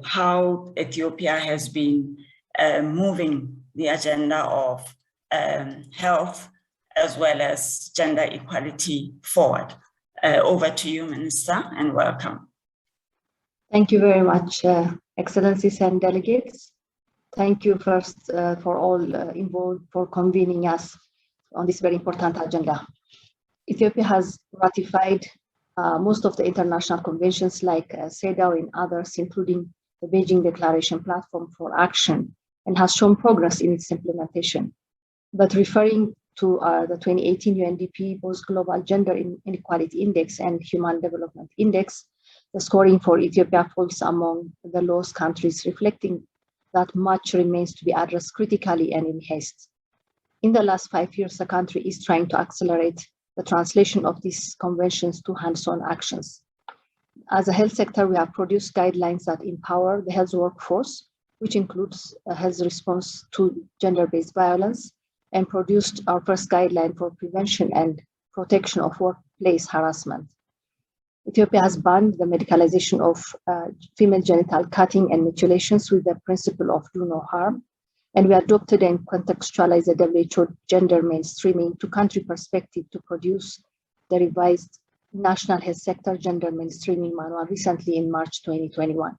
how Ethiopia has been moving the agenda of health as well as gender equality forward. Over to you, Minister, and welcome. Thank you very much, Excellencies and delegates. Thank you first for all involved for convening us on this very important agenda. Ethiopia has ratified most of the international conventions like CEDAW and others, including the Beijing Declaration Platform for Action, and has shown progress in its implementation. But referring to the 2018 UNDP Post Global Gender Inequality Index and Human Development Index, the scoring for Ethiopia falls among the lowest countries, reflecting that much remains to be addressed critically and in haste. In the last 5 years, the country is trying to accelerate the translation of these conventions to hands-on actions. As a health sector, we have produced guidelines that empower the health workforce, which includes a health response to gender-based violence, and produced our first guideline for prevention and protection of workplace harassment. Ethiopia has banned the medicalization of female genital cutting and mutilations with the principle of do no harm, and we adopted and contextualized the WHO gender mainstreaming to country perspective to produce the revised National Health Sector Gender Mainstreaming Manual recently in March 2021.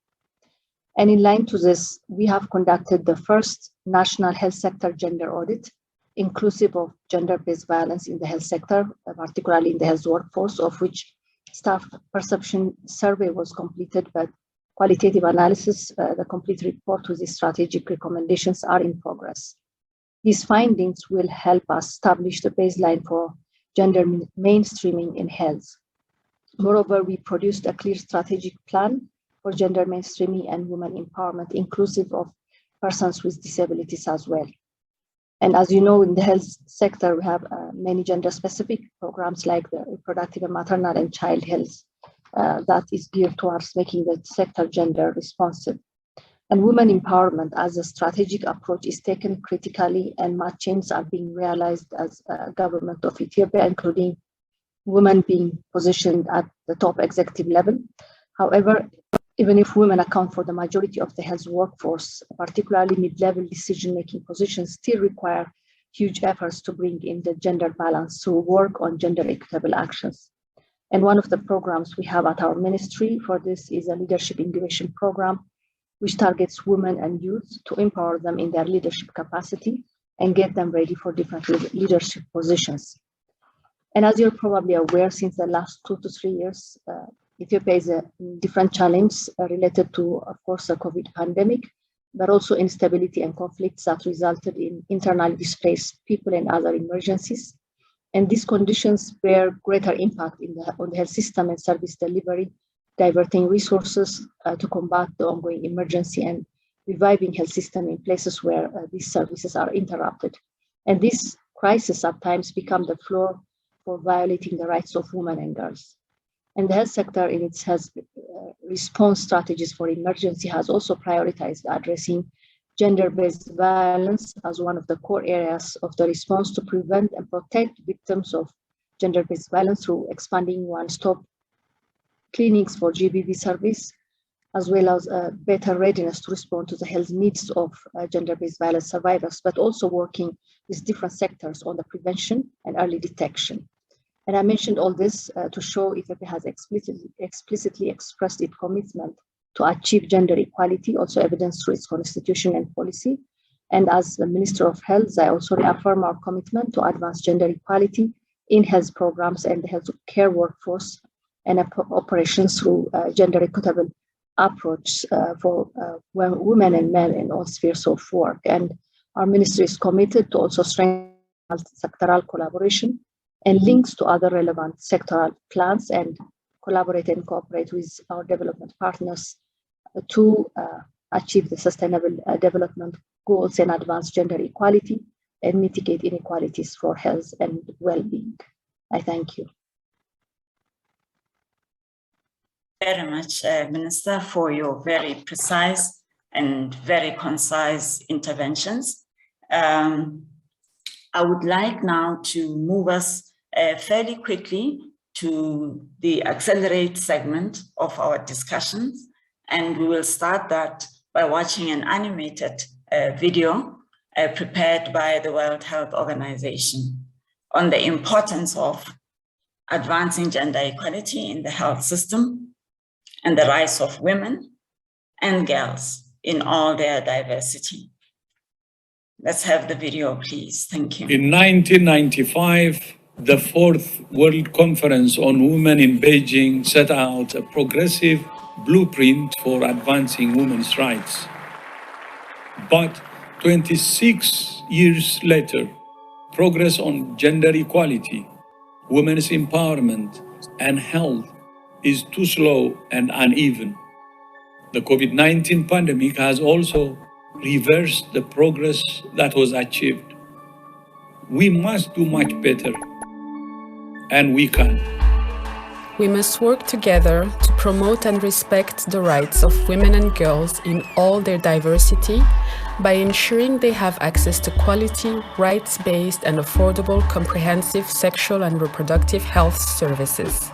And in line to this, we have conducted the first National Health Sector Gender Audit, inclusive of gender-based violence in the health sector, particularly in the health workforce, of which staff perception survey was completed, but qualitative analysis, the complete report with the strategic recommendations are in progress. These findings will help us establish the baseline for gender mainstreaming in health. Moreover, we produced a clear strategic plan for gender mainstreaming and women empowerment, inclusive of persons with disabilities as well. And as you know, in the health sector, we have many gender-specific programs like the reproductive and maternal and child health that is geared towards making the sector gender responsive. And women empowerment as a strategic approach is taken critically, and much changes are being realized as government of Ethiopia, including women being positioned at the top executive level. However, even if women account for the majority of the health workforce, particularly mid-level decision-making positions still require huge efforts to bring in the gender balance to work on gender equitable actions. And one of the programs we have at our ministry for this is a leadership incubation program, which targets women and youth to empower them in their leadership capacity and get them ready for different leadership positions. And as you're probably aware, since the last 2 to 3 years, Ethiopia is a different challenge related to, of course, the COVID pandemic, but also instability and conflicts that resulted in internally displaced people and other emergencies. And these conditions bear greater impact on the health system and service delivery, diverting resources to combat the ongoing emergency and reviving health system in places where these services are interrupted. And these crises at times become the floor for violating the rights of women and girls. And the health sector in its health response strategies for emergency has also prioritized addressing gender-based violence as one of the core areas of the response to prevent and protect victims of gender-based violence through expanding one-stop clinics for GBV service, as well as better readiness to respond to the health needs of gender-based violence survivors, but also working with different sectors on the prevention and early detection. And I mentioned all this to show Ethiopia has explicitly expressed its commitment to achieve gender equality, also evidenced through its constitution and policy. And as the Minister of Health, I also reaffirm our commitment to advance gender equality in health programs and the health care workforce and operations through gender equitable approach for women and men in all spheres of work. And our ministry is committed to also strengthen sectoral collaboration and links to other relevant sectoral plans and collaborate and cooperate with our development partners to achieve the sustainable development goals and advance gender equality and mitigate inequalities for health and well-being. I thank you. Very much, Minister, for your very precise and very concise interventions. I would like now to move us fairly quickly to the accelerate segment of our discussions. And we will start that by watching an animated video prepared by the World Health Organization on the importance of advancing gender equality in the health system and the rights of women and girls in all their diversity. Let's have the video, please. Thank you. In 1995, the Fourth World Conference on Women in Beijing set out a progressive blueprint for advancing women's rights. But 26 years later, progress on gender equality, women's empowerment, and health is too slow and uneven. The COVID-19 pandemic has also reversed the progress that was achieved. We must do much better, and we can. We must work together to promote and respect the rights of women and girls in all their diversity by ensuring they have access to quality, rights-based and affordable comprehensive sexual and reproductive health services.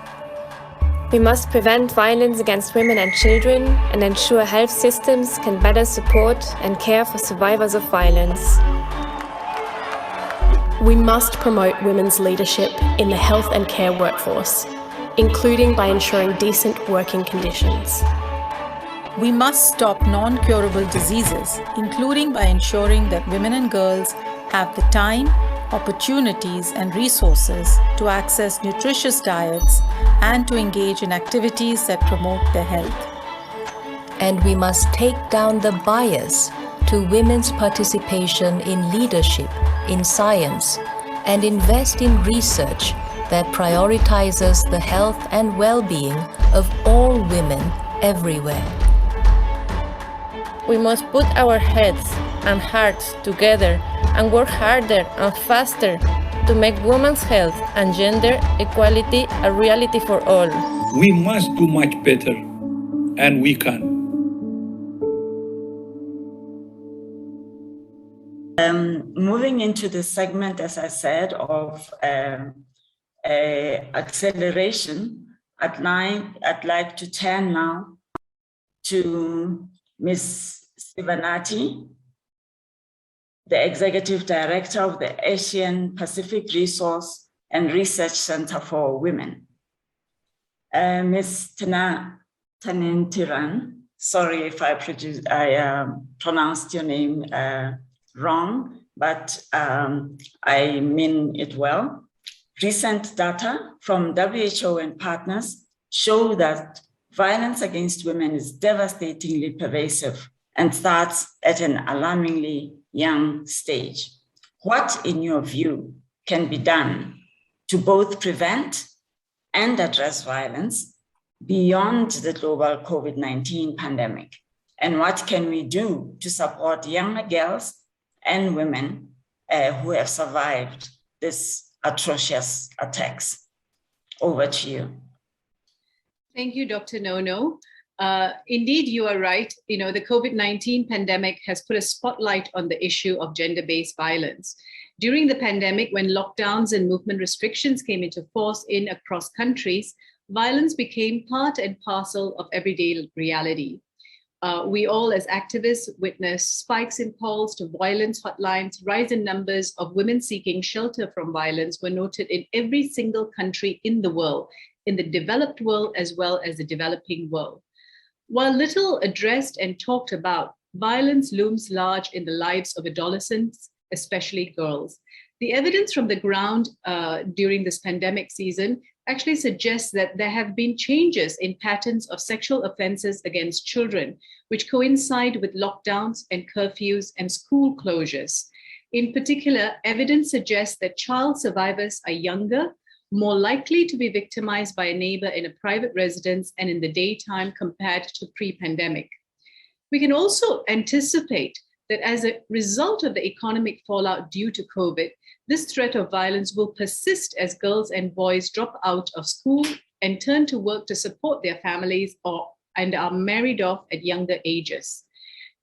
We must prevent violence against women and children and ensure health systems can better support and care for survivors of violence. We must promote women's leadership in the health and care workforce, including by ensuring decent working conditions. We must stop non-curable diseases, including by ensuring that women and girls have the time, opportunities, and resources to access nutritious diets and to engage in activities that promote their health. And we must take down the bias to women's participation in leadership, in science, and invest in research that prioritizes the health and well-being of all women everywhere. We must put our heads and hearts together and work harder and faster to make women's health and gender equality a reality for all. We must do much better, and we can. Moving into the segment, as I said, of acceleration, I'd like to turn now to Ms. Sivanati, the Executive Director of the Asian Pacific Resource and Research Center for Women. Ms. Tanentiran, sorry if I pronounced your name wrong, but I mean it well. Recent data from WHO and partners show that violence against women is devastatingly pervasive and starts at an alarmingly young stage. What, in your view, can be done to both prevent and address violence beyond the global COVID-19 pandemic? And what can we do to support younger girls and women who have survived this atrocious attacks? Over to you. Thank you, Dr. Nono. Indeed, you are right. You know, the COVID-19 pandemic has put a spotlight on the issue of gender-based violence. During the pandemic, when lockdowns and movement restrictions came into force across countries, violence became part and parcel of everyday reality. We all as activists witnessed spikes in calls to violence hotlines, rise in numbers of women seeking shelter from violence were noted in every single country in the world, in the developed world as well as the developing world. While little addressed and talked about, violence looms large in the lives of adolescents, especially girls. The evidence from the ground during this pandemic season actually suggests that there have been changes in patterns of sexual offenses against children, which coincide with lockdowns and curfews and school closures. In particular, evidence suggests that child survivors are younger, more likely to be victimized by a neighbor in a private residence and in the daytime compared to pre-pandemic. We can also anticipate that as a result of the economic fallout due to COVID, this threat of violence will persist as girls and boys drop out of school and turn to work to support their families and are married off at younger ages.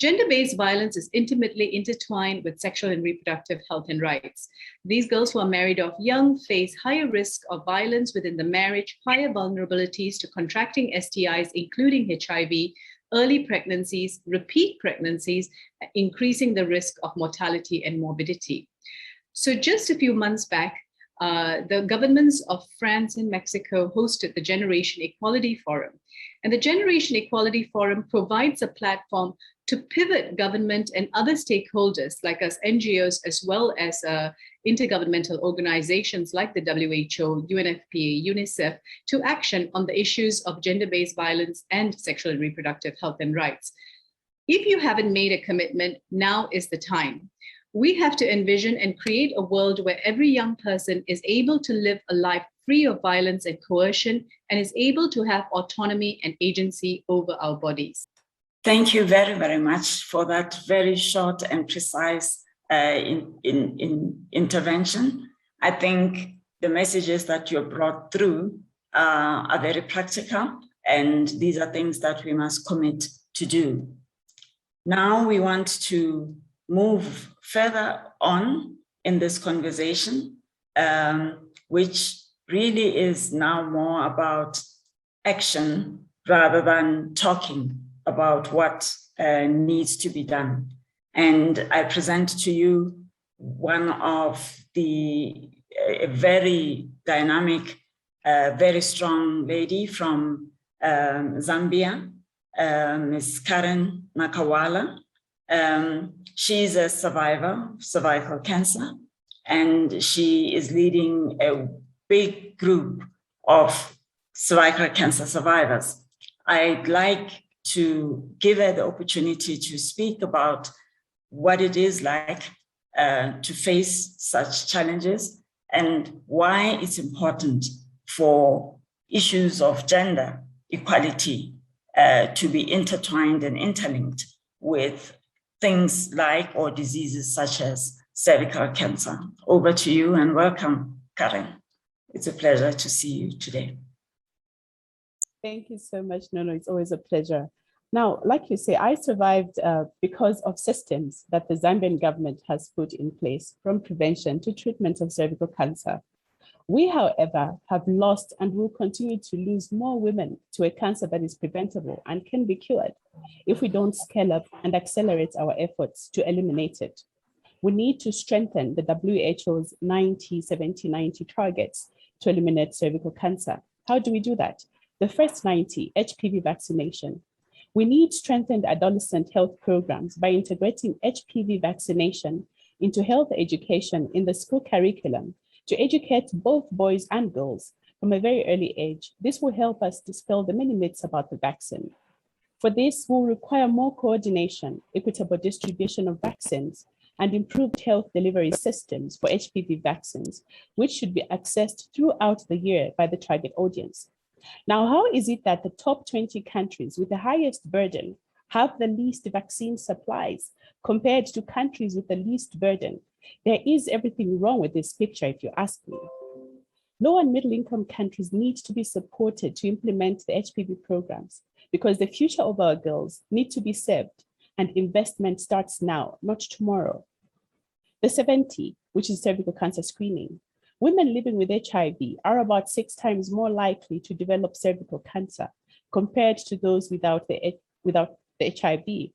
Gender-based violence is intimately intertwined with sexual and reproductive health and rights. These girls who are married off young face higher risk of violence within the marriage, higher vulnerabilities to contracting STIs, including HIV, early pregnancies, repeat pregnancies, increasing the risk of mortality and morbidity. So just a few months back, the governments of France and Mexico hosted the Generation Equality Forum. And the Generation Equality Forum provides a platform to pivot government and other stakeholders like us NGOs, as well as intergovernmental organizations like the WHO, UNFPA, UNICEF, to action on the issues of gender-based violence and sexual and reproductive health and rights. If you haven't made a commitment, now is the time. We have to envision and create a world where every young person is able to live a life free of violence and coercion and is able to have autonomy and agency over our bodies. Thank you very, very much for that very short and precise intervention. I think the messages that you brought through are very practical, and these are things that we must commit to do. Now we want to move further on in this conversation, which really is now more about action rather than talking about what needs to be done. And I present to you one of the very dynamic, very strong lady from Zambia, Ms. Karen Nakawala. She's a survivor of cervical cancer, and she is leading a big group of cervical cancer survivors. I'd like to give her the opportunity to speak about what it is like to face such challenges and why it's important for issues of gender equality to be intertwined and interlinked with things like or diseases such as cervical cancer. Over to you and welcome, Karen. It's a pleasure to see you today. Thank you so much, Nono. It's always a pleasure. Now, like you say, I survived because of systems that the Zambian government has put in place, from prevention to treatment of cervical cancer. We, however, have lost and will continue to lose more women to a cancer that is preventable and can be cured if we don't scale up and accelerate our efforts to eliminate it. We need to strengthen the WHO's 90-70-90 targets to eliminate cervical cancer. How do we do that? The first 90, HPV vaccination. We need strengthened adolescent health programs by integrating HPV vaccination into health education in the school curriculum to educate both boys and girls from a very early age. This will help us dispel the many myths about the vaccine. For this, we'll require more coordination, equitable distribution of vaccines, and improved health delivery systems for HPV vaccines, which should be accessed throughout the year by the target audience. Now, how is it that the top 20 countries with the highest burden have the least vaccine supplies compared to countries with the least burden? There is everything wrong with this picture, if you ask me. Low and middle income countries need to be supported to implement the HPV programs because the future of our girls need to be saved, and investment starts now, not tomorrow. The 70, which is cervical cancer screening. Women living with HIV are about 6 times more likely to develop cervical cancer compared to those without the HIV.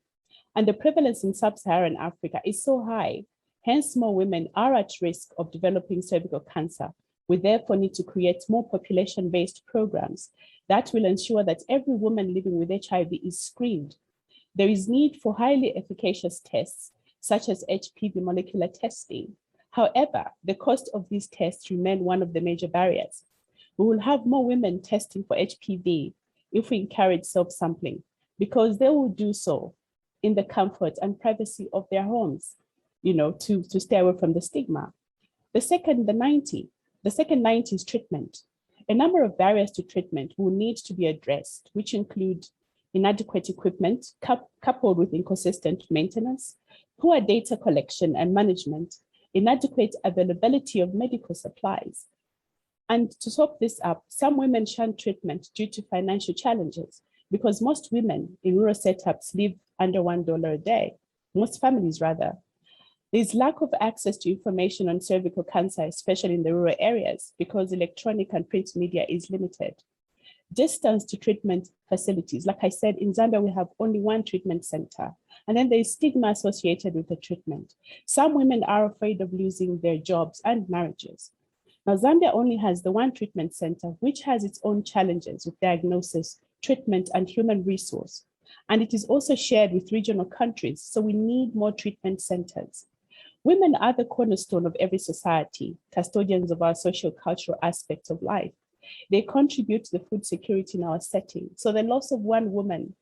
And the prevalence in sub-Saharan Africa is so high, hence more women are at risk of developing cervical cancer. We therefore need to create more population-based programs that will ensure that every woman living with HIV is screened. There is need for highly efficacious tests, such as HPV molecular testing. However, the cost of these tests remain one of the major barriers. We will have more women testing for HPV if we encourage self-sampling, because they will do so in the comfort and privacy of their homes, to stay away from the stigma. The second 90 is treatment. A number of barriers to treatment will need to be addressed, which include inadequate equipment coupled with inconsistent maintenance, poor data collection and management, inadequate availability of medical supplies. And to top this up, some women shun treatment due to financial challenges because most women in rural setups live under $1 a day, most families rather. There's lack of access to information on cervical cancer, especially in the rural areas, because electronic and print media is limited. Distance to treatment facilities. Like I said, in Zambia, we have only one treatment center, and then there's stigma associated with the treatment. Some women are afraid of losing their jobs and marriages. Now, Zambia only has the one treatment center, which has its own challenges with diagnosis, treatment, and human resource. And it is also shared with regional countries, so we need more treatment centers. Women are the cornerstone of every society, custodians of our social cultural aspects of life. They contribute to the food security in our setting. So the loss of one woman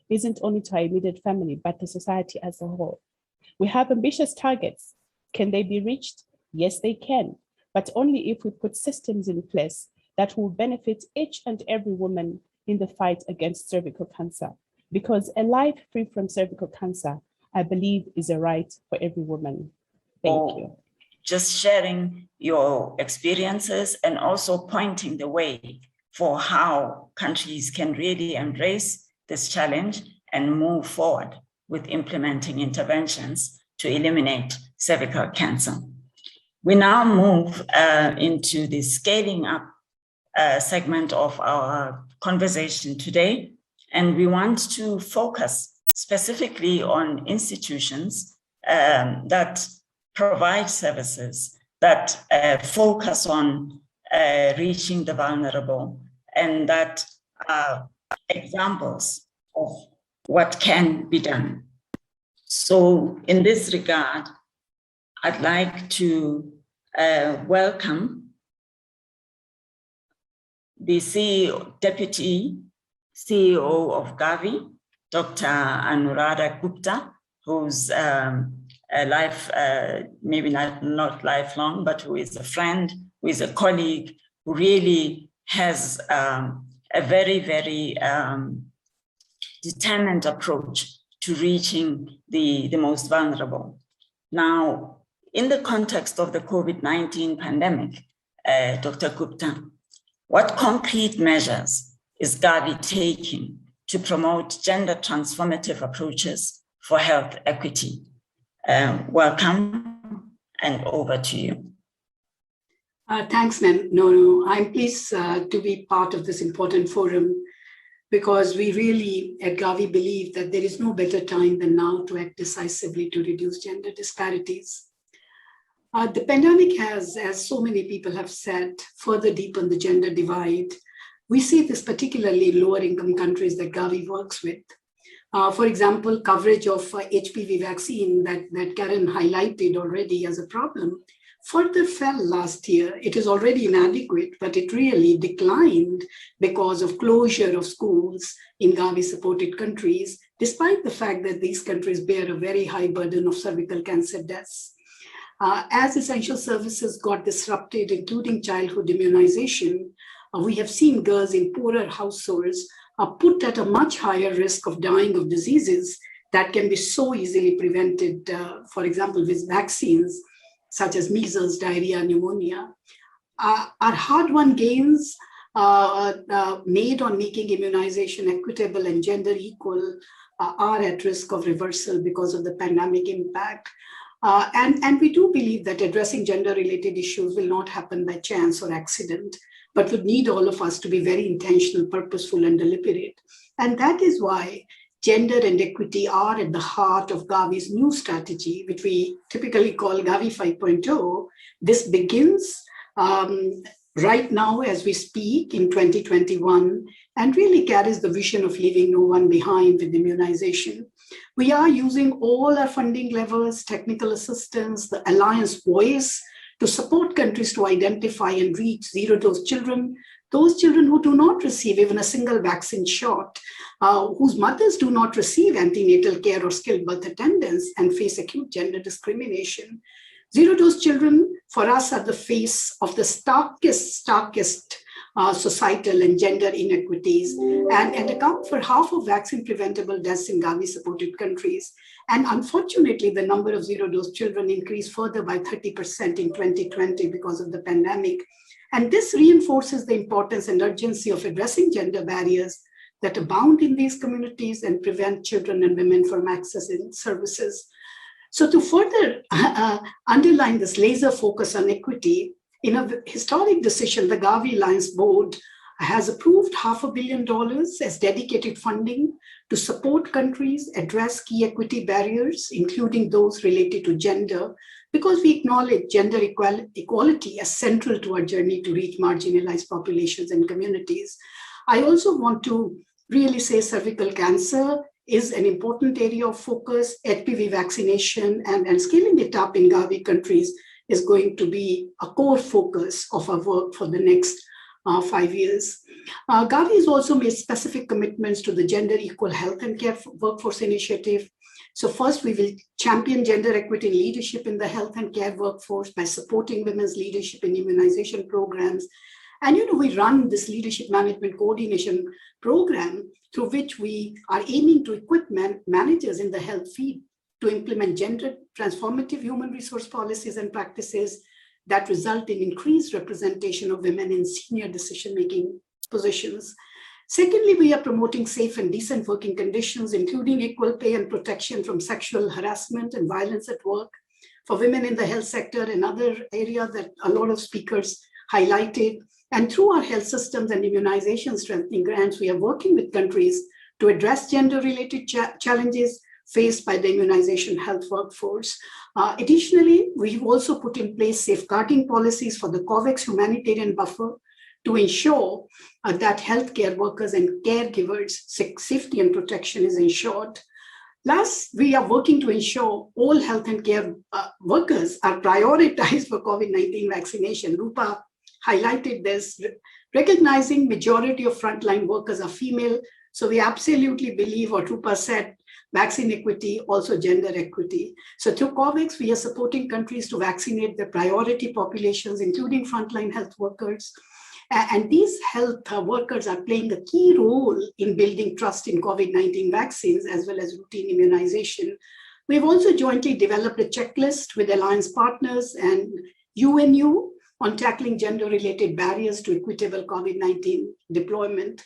isn't only to our immediate family, but to society as a whole. We have ambitious targets. Can they be reached? Yes, they can, but only if we put systems in place that will benefit each and every woman in the fight against cervical cancer. Because a life free from cervical cancer, I believe, is a right for every woman. Thank you. Just sharing your experiences and also pointing the way for how countries can really embrace this challenge and move forward with implementing interventions to eliminate cervical cancer. We now move into the scaling up segment of our conversation today, and we want to focus specifically on institutions that provide services that focus on reaching the vulnerable and that are examples of what can be done. So in this regard, I'd like to welcome the Deputy CEO of Gavi, Dr. Anuradha Gupta, who's maybe not lifelong, but who is a friend, who is a colleague, who really has a very, very determined approach to reaching the most vulnerable. Now, in the context of the COVID-19 pandemic, Dr. Gupta, what concrete measures is Gavi taking to promote gender-transformative approaches for health equity? Welcome, and over to you. Thanks, Nono. I'm pleased to be part of this important forum because we really at Gavi believe that there is no better time than now to act decisively to reduce gender disparities. The pandemic has, as so many people have said, further deepened the gender divide. We see this particularly in lower income countries that Gavi works with. For example, coverage of HPV vaccine that Karen highlighted already as a problem further fell last year. It is already inadequate, but it really declined because of closure of schools in Gavi-supported countries, despite the fact that these countries bear a very high burden of cervical cancer deaths. As essential services got disrupted, including childhood immunization, we have seen girls in poorer households are put at a much higher risk of dying of diseases that can be so easily prevented, for example, with vaccines such as measles, diarrhea, pneumonia. Our hard-won gains made on making immunization equitable and gender equal are at risk of reversal because of the pandemic impact. And we do believe that addressing gender-related issues will not happen by chance or accident, but would need all of us to be very intentional, purposeful, and deliberate. And that is why gender and equity are at the heart of Gavi's new strategy, which we typically call Gavi 5.0. This begins right now as we speak in 2021 and really carries the vision of leaving no one behind with immunization. We are using all our funding levels, technical assistance, the Alliance Voice to support countries to identify and reach zero-dose children, those children who do not receive even a single vaccine shot, whose mothers do not receive antenatal care or skilled birth attendance and face acute gender discrimination. Zero-dose children, for us, are the face of the starkest societal and gender inequities and account for half of vaccine-preventable deaths in Gavi-supported countries. And unfortunately, the number of zero-dose children increased further by 30% in 2020 because of the pandemic. And this reinforces the importance and urgency of addressing gender barriers that abound in these communities and prevent children and women from accessing services. So to further underline this laser focus on equity, in a historic decision, the Gavi Alliance Board has approved $500 million as dedicated funding to support countries address key equity barriers, including those related to gender, because we acknowledge gender equality as central to our journey to reach marginalized populations and communities. I also want to really say cervical cancer is an important area of focus. HPV vaccination and scaling it up in Gavi countries is going to be a core focus of our work for the next 5 years. Gavi has also made specific commitments to the Gender Equal Health and Care Workforce Initiative. So first, we will champion gender equity and leadership in the health and care workforce by supporting women's leadership in immunization programs. And we run this leadership management coordination program through which we are aiming to equip managers in the health field to implement gender-transformative human resource policies and practices that result in increased representation of women in senior decision-making positions. Secondly, we are promoting safe and decent working conditions, including equal pay and protection from sexual harassment and violence at work for women in the health sector, another area that a lot of speakers highlighted. And through our health systems and immunization strengthening grants, we are working with countries to address gender-related challenges faced by the immunization health workforce. Additionally, we've also put in place safeguarding policies for the COVAX humanitarian buffer to ensure that healthcare workers and caregivers' safety and protection is ensured. Last, we are working to ensure all health and care workers are prioritized for COVID-19 vaccination. Rupa highlighted this, recognizing majority of frontline workers are female. So we absolutely believe what Rupa said, vaccine equity, also gender equity. So through COVAX, we are supporting countries to vaccinate their priority populations, including frontline health workers. And these health workers are playing a key role in building trust in COVID-19 vaccines, as well as routine immunization. We've also jointly developed a checklist with alliance partners and UNU on tackling gender-related barriers to equitable COVID-19 deployment.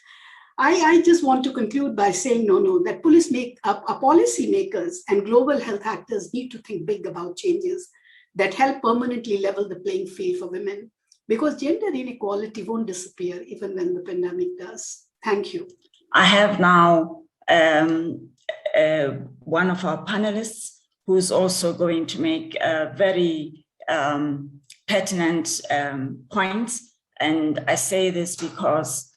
I just want to conclude by saying, that policymakers and global health actors need to think big about changes that help permanently level the playing field for women, because gender inequality won't disappear even when the pandemic does. Thank you. I have now one of our panelists who's also going to make a very pertinent points. And I say this because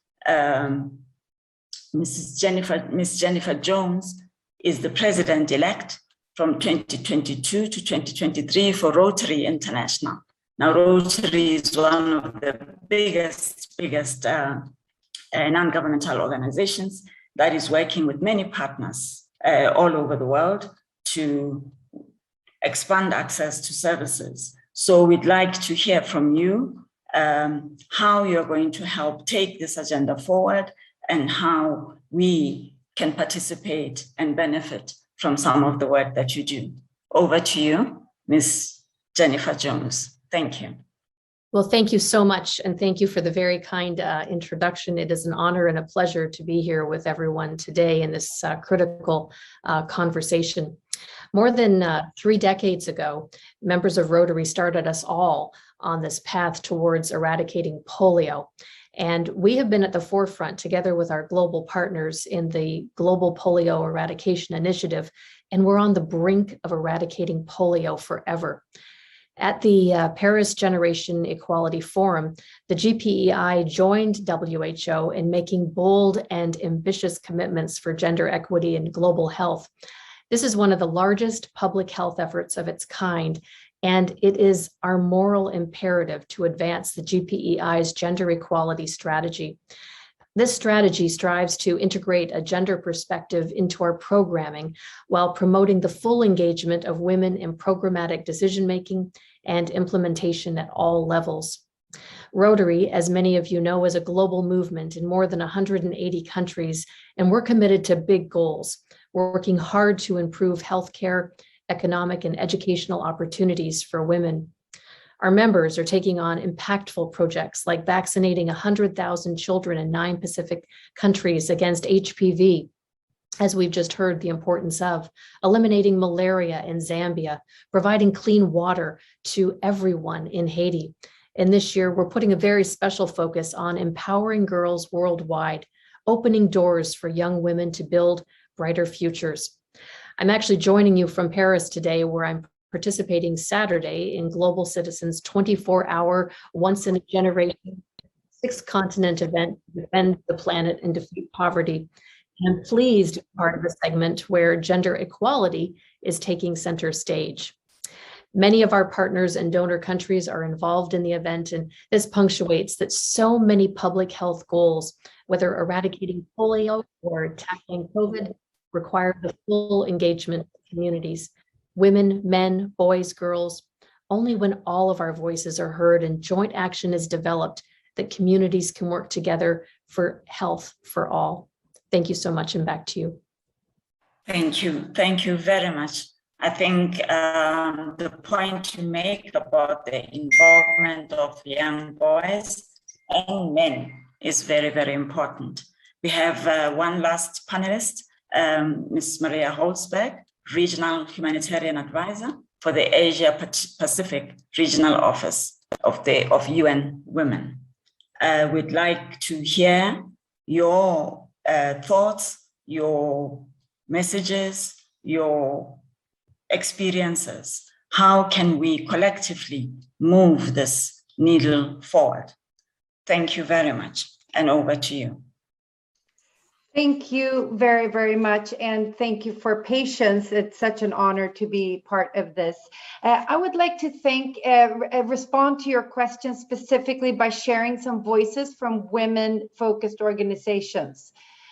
Miss Jennifer Jones is the president-elect from 2022 to 2023 for Rotary International. Now, Rotary is one of the biggest non-governmental organizations that is working with many partners all over the world to expand access to services. So we'd like to hear from you how you're going to help take this agenda forward and how we can participate and benefit from some of the work that you do. Over to you, Ms. Jennifer Jones. Thank you. Well, thank you so much. And thank you for the very kind introduction. It is an honor and a pleasure to be here with everyone today in this critical conversation. More than 3 decades ago, members of Rotary started us all on this path towards eradicating polio. And we have been at the forefront together with our global partners in the Global Polio Eradication Initiative, and we're on the brink of eradicating polio forever. At the Paris Generation Equality Forum, the GPEI joined WHO in making bold and ambitious commitments for gender equity and global health. This is one of the largest public health efforts of its kind, and it is our moral imperative to advance the GPEI's gender equality strategy. This strategy strives to integrate a gender perspective into our programming while promoting the full engagement of women in programmatic decision-making and implementation at all levels. Rotary, as many of you know, is a global movement in more than 180 countries, and we're committed to big goals. We're working hard to improve healthcare, economic, and educational opportunities for women. Our members are taking on impactful projects like vaccinating 100,000 children in 9 Pacific countries against HPV, as we've just heard the importance of, eliminating malaria in Zambia, providing clean water to everyone in Haiti. And this year, we're putting a very special focus on empowering girls worldwide, opening doors for young women to build brighter futures. I'm actually joining you from Paris today, where I'm participating Saturday in Global Citizens' 24-hour, once-in-a-generation, 6-continent event to defend the planet and defeat poverty. And I'm pleased to be part of a segment where gender equality is taking center stage. Many of our partners and donor countries are involved in the event, and this punctuates that so many public health goals, whether eradicating polio or tackling COVID, require the full engagement of communities. Women, men, boys, girls. Only when all of our voices are heard and joint action is developed that communities can work together for health for all. Thank you so much, and back to you. Thank you. Thank you very much. I think the point you make about the involvement of young boys and men is very, very important. We have one last panelist, Ms. Maria Holzberg, Regional Humanitarian Advisor for the Asia Pacific Regional Office of UN Women. We'd like to hear your thoughts, your messages, your experiences. How can we collectively move this needle forward? Thank you very much, and over to you. Thank you very, very much. And thank you for patience. It's such an honor to be part of this. I would like to respond to your question specifically by sharing some voices from women-focused organizations.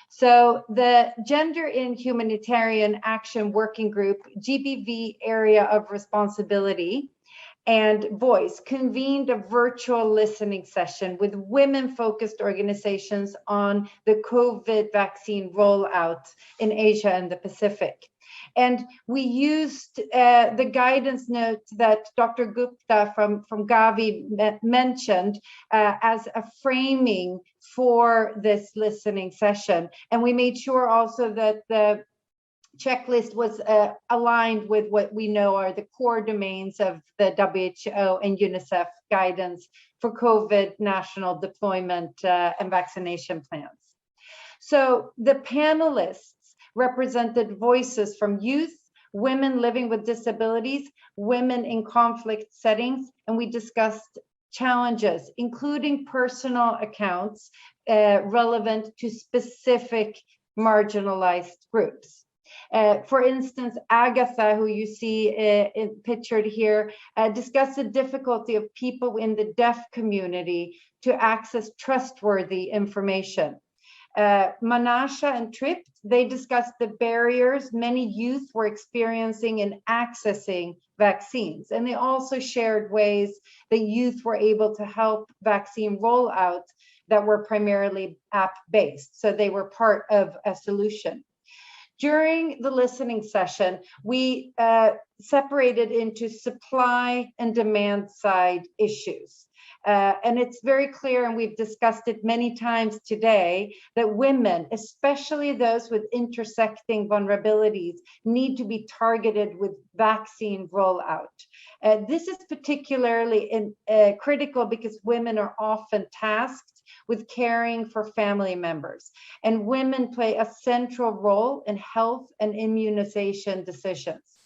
So the Gender in Humanitarian Action Working Group, GBV Area of Responsibility and Voice, convened a virtual listening session with women-focused organizations on the COVID vaccine rollout in Asia and the Pacific. And we used the guidance note that Dr. Gupta from Gavi mentioned as a framing for this listening session. And we made sure also that the checklist was aligned with what we know are the core domains of the WHO and UNICEF guidance for COVID national deployment and vaccination plans. So the panelists represented voices from youth, women living with disabilities, women in conflict settings, and we discussed challenges, including personal accounts relevant to specific marginalized groups. For instance, Agatha, who you see pictured here, discussed the difficulty of people in the deaf community to access trustworthy information. Manasha and Trip, they discussed the barriers many youth were experiencing in accessing vaccines. And they also shared ways that youth were able to help vaccine rollout that were primarily app-based. So they were part of a solution. During the listening session, we separated into supply and demand side issues. And it's very clear, and we've discussed it many times today, that women, especially those with intersecting vulnerabilities, need to be targeted with vaccine rollout. This is particularly critical because women are often tasked with caring for family members, and women play a central role in health and immunization decisions.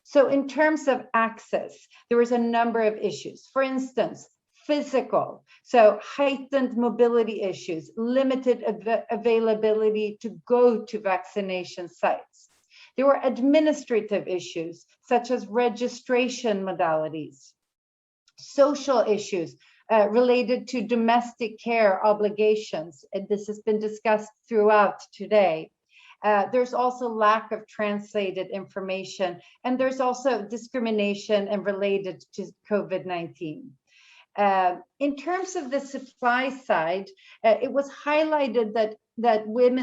So in terms of access, there is a number of issues. For instance, physical, so heightened mobility issues, limited availability to go to vaccination sites. There were administrative issues, such as registration modalities, social issues related to domestic care obligations, and this has been discussed throughout today. There's also lack of translated information, and there's also discrimination and related to COVID-19. In terms of the supply side, it was highlighted that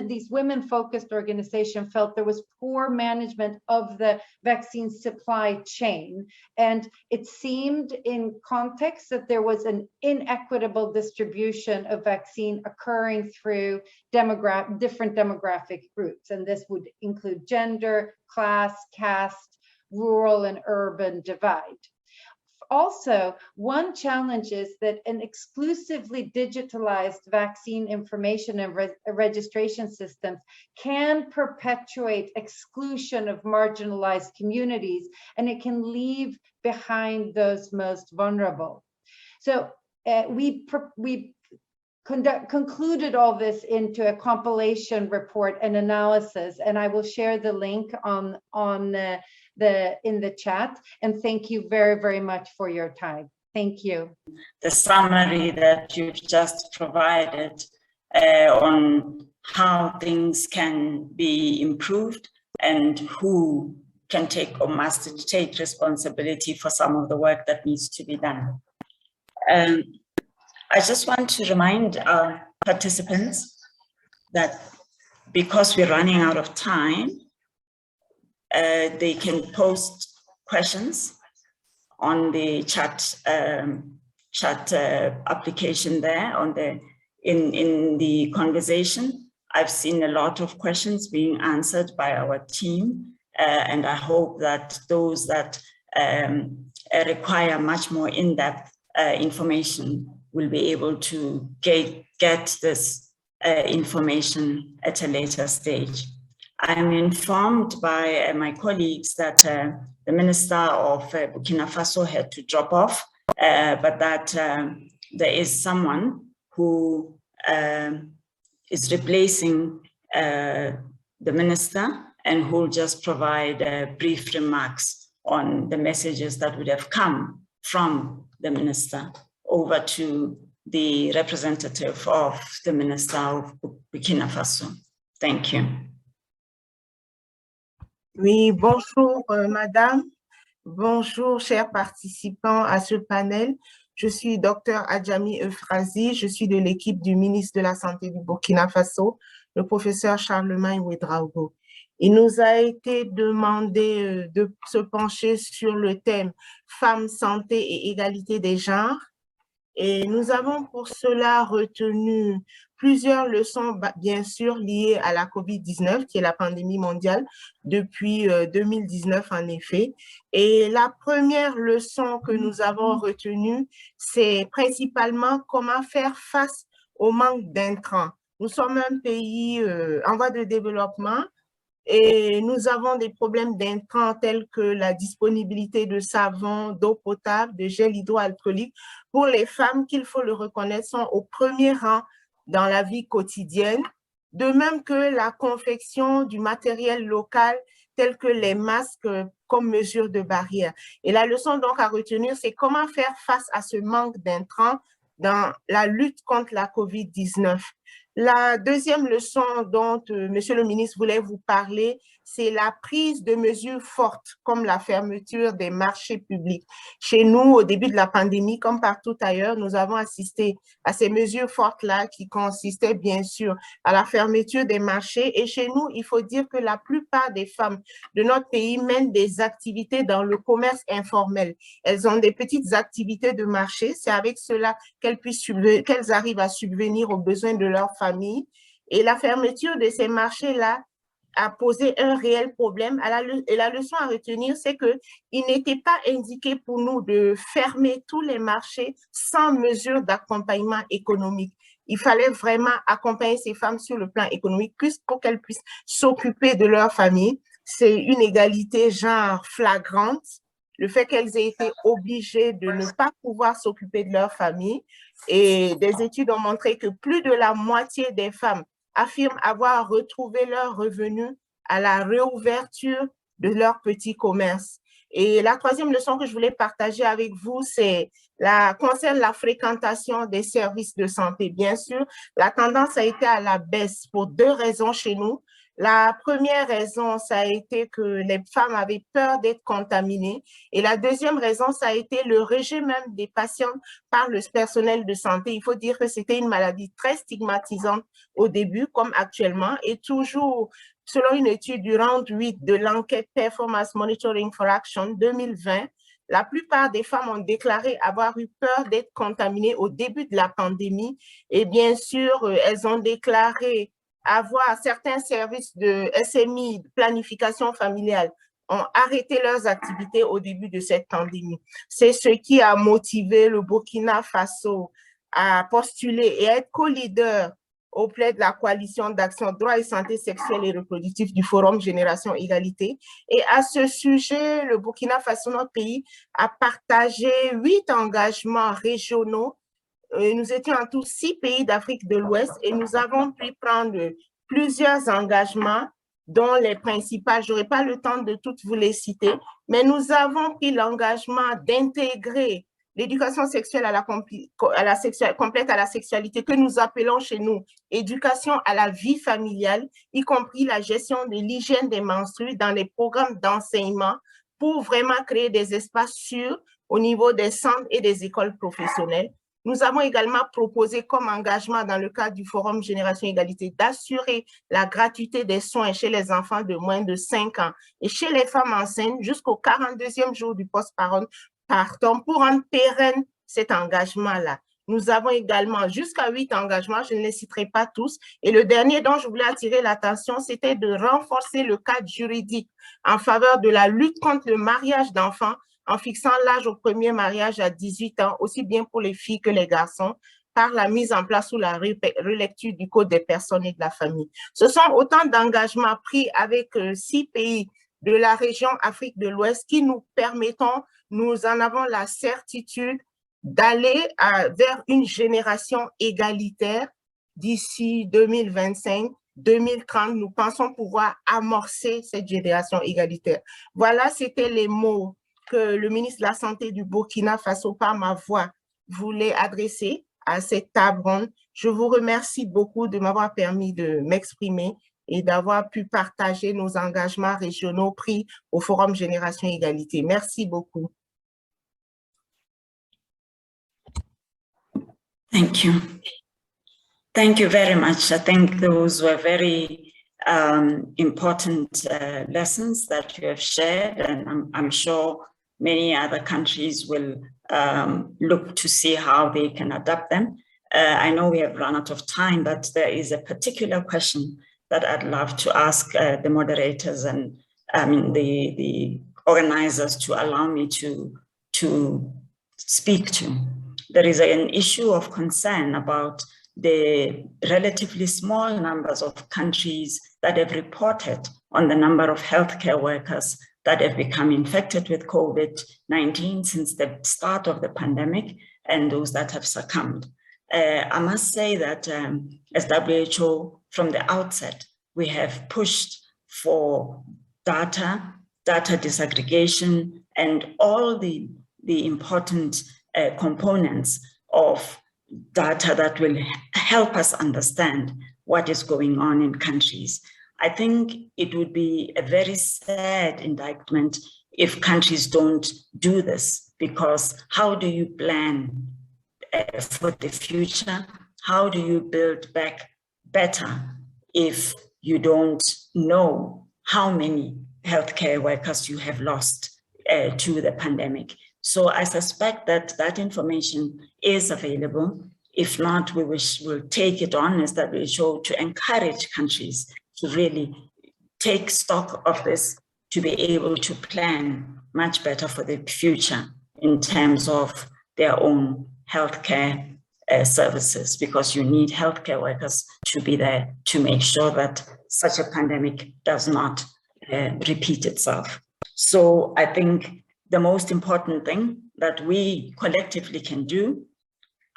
these women-focused organizations felt there was poor management of the vaccine supply chain, and it seemed in context that there was an inequitable distribution of vaccine occurring through different demographic groups, and this would include gender, class, caste, rural and urban divide. Also, one challenge is that an exclusively digitalized vaccine information and registration systems can perpetuate exclusion of marginalized communities, and it can leave behind those most vulnerable. So we concluded all this into a compilation report and analysis, and I will share the link in the chat. And thank you very, very much for your time. Thank you. The summary that you've just provided on how things can be improved and who can take or must take responsibility for some of the work that needs to be done. I just want to remind our participants that because we're running out of time, they can post questions on the chat application there in the conversation. I've seen a lot of questions being answered by our team, and I hope that those that require much more in-depth information will be able to get this information at a later stage. I'm informed by my colleagues that the Minister of Burkina Faso had to drop off, but that there is someone who is replacing the Minister and who will just provide brief remarks on the messages that would have come from the Minister over to the representative of the Minister of Burkina Faso. Thank you. Oui, bonjour madame, bonjour chers participants à ce panel. Je suis Dr Adjami Eufrazi, je suis de l'équipe du ministre de la Santé du Burkina Faso, le professeur Charlemagne Ouedraogo. Il nous a été demandé de se pencher sur le thème femmes, santé et égalité des genres. Et nous avons pour cela retenu plusieurs leçons, bien sûr, liées à la COVID-19, qui est la pandémie mondiale depuis 2019, en effet. Et la première leçon que nous avons retenue, c'est principalement comment faire face au manque d'intrants. Nous sommes un pays en voie de développement, et nous avons des problèmes d'intrants tels que la disponibilité de savon, d'eau potable, de gel hydroalcoolique pour les femmes, qu'il faut le reconnaître, sont au premier rang dans la vie quotidienne, de même que la confection du matériel local tel que les masques comme mesure de barrière. Et la leçon donc à retenir, c'est comment faire face à ce manque d'intrants dans la lutte contre la COVID-19. La deuxième leçon dont Monsieur le ministre voulait vous parler, c'est la prise de mesures fortes comme la fermeture des marchés publics. Chez nous, au début de la pandémie, comme partout ailleurs, nous avons assisté à ces mesures fortes-là qui consistaient bien sûr à la fermeture des marchés. Et chez nous, il faut dire que la plupart des femmes de notre pays mènent des activités dans le commerce informel. Elles ont des petites activités de marché. C'est avec cela qu'elles arrivent à subvenir aux besoins de leur famille. Et la fermeture de ces marchés-là a posé un réel problème. Et la leçon à retenir, c'est qu'il n'était pas indiqué pour nous de fermer tous les marchés sans mesure d'accompagnement économique. Il fallait vraiment accompagner ces femmes sur le plan économique pour qu'elles puissent s'occuper de leur famille. C'est une égalité genre flagrante. Le fait qu'elles aient été obligées de ne pas pouvoir s'occuper de leur famille. Et des études ont montré que plus de la moitié des femmes affirment avoir retrouvé leurs revenus à la réouverture de leur petit commerce. Et la troisième leçon que je voulais partager avec vous, concerne la fréquentation des services de santé. Bien sûr, la tendance a été à la baisse pour deux raisons chez nous. La première raison, ça a été que les femmes avaient peur d'être contaminées. Et la deuxième raison, ça a été le rejet même des patients par le personnel de santé. Il faut dire que c'était une maladie très stigmatisante au début, comme actuellement, et toujours, selon une étude du round 8 de l'enquête Performance Monitoring for Action 2020, la plupart des femmes ont déclaré avoir eu peur d'être contaminées au début de la pandémie. Et bien sûr, elles ont déclaré avoir certains services de SMI, de planification familiale, ont arrêté leurs activités au début de cette pandémie. C'est ce qui a motivé le Burkina Faso à postuler et à être co-leader auprès de la coalition d'action droit et santé sexuelle et reproductive du Forum Génération Égalité. Et à ce sujet, le Burkina Faso, notre pays, a partagé 8 engagements régionaux. Nous étions en tout 6 pays d'Afrique de l'Ouest et nous avons pu prendre plusieurs engagements, dont les principales, je n'aurai pas le temps de toutes vous les citer, mais nous avons pris l'engagement d'intégrer l'éducation sexuelle complète à la sexualité, que nous appelons chez nous éducation à la vie familiale, y compris la gestion de l'hygiène des menstrues dans les programmes d'enseignement pour vraiment créer des espaces sûrs au niveau des centres et des écoles professionnelles. Nous avons également proposé comme engagement dans le cadre du Forum Génération Égalité d'assurer la gratuité des soins chez les enfants de moins de 5 ans et chez les femmes enceintes jusqu'au 42e jour du postpartum pour rendre pérenne cet engagement-là. Nous avons également jusqu'à 8 engagements, je ne les citerai pas tous. Et le dernier dont je voulais attirer l'attention, c'était de renforcer le cadre juridique en faveur de la lutte contre le mariage d'enfants en fixant l'âge au premier mariage à 18 ans, aussi bien pour les filles que les garçons, par la mise en place ou la relecture du Code des personnes et de la famille. Ce sont autant d'engagements pris avec 6 pays de la région Afrique de l'Ouest qui nous permettent, nous en avons la certitude, d'aller vers une génération égalitaire d'ici 2025. 2030, nous pensons pouvoir amorcer cette génération égalitaire. Voilà, c'était les mots que le ministre de la Santé du Burkina Faso, par ma voix, voulait adresser à cette table ronde. Je vous remercie beaucoup de m'avoir permis de m'exprimer et d'avoir pu partager nos engagements régionaux pris au Forum Génération Égalité. Merci beaucoup. Thank you. Thank you very much. I think those were very important lessons that you have shared, and I'm sure many other countries will look to see how they can adapt them. I know we have run out of time, but there is a particular question that I'd love to ask the moderators and the organizers to allow me to speak to. There is an issue of concern about the relatively small numbers of countries that have reported on the number of healthcare workers that have become infected with COVID-19 since the start of the pandemic and those that have succumbed. I must say that as WHO, from the outset, we have pushed for data disaggregation, and all the important components of data that will help us understand what is going on in countries. I think it would be a very sad indictment if countries don't do this, because how do you plan for the future? How do you build back better if you don't know how many healthcare workers you have lost to the pandemic? So I suspect that that information is available. If not, we will take it on as WHO to encourage countries to really take stock of this, to be able to plan much better for the future in terms of their own healthcare services, because you need healthcare workers to be there to make sure that such a pandemic does not repeat itself. So I think the most important thing that we collectively can do,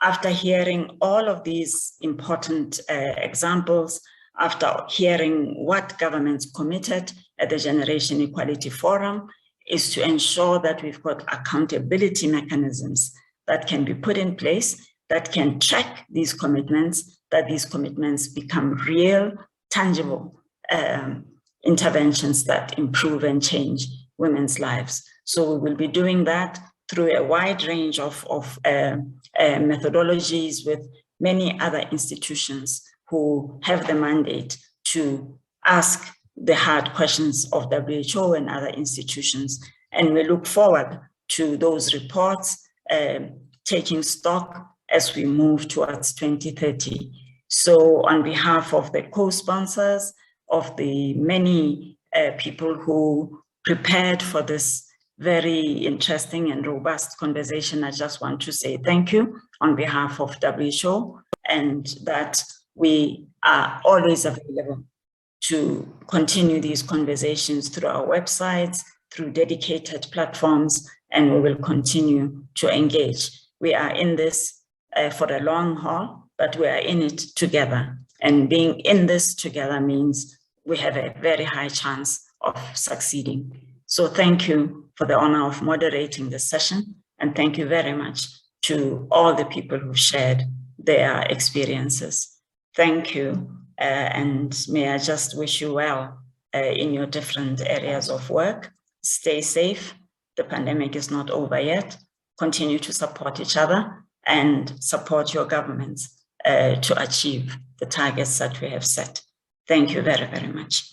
after hearing all of these important examples, after hearing what governments committed at the Generation Equality Forum, is to ensure that we've got accountability mechanisms that can be put in place, that can track these commitments, that these commitments become real, tangible interventions that improve and change women's lives. So we will be doing that through a wide range of methodologies with many other institutions who have the mandate to ask the hard questions of WHO and other institutions. And we look forward to those reports, taking stock as we move towards 2030. So on behalf of the co-sponsors, of the many people who prepared for this very interesting and robust conversation, I just want to say thank you on behalf of WHO, and that we are always available to continue these conversations through our websites, through dedicated platforms, and we will continue to engage. We are in this for the long haul, but we are in it together. And being in this together means we have a very high chance of succeeding. So thank you for the honor of moderating this session. And thank you very much to all the people who shared their experiences. Thank you. And may I just wish you well in your different areas of work. Stay safe. The pandemic is not over yet. Continue to support each other and support your governments to achieve the targets that we have set. Thank you very, very much.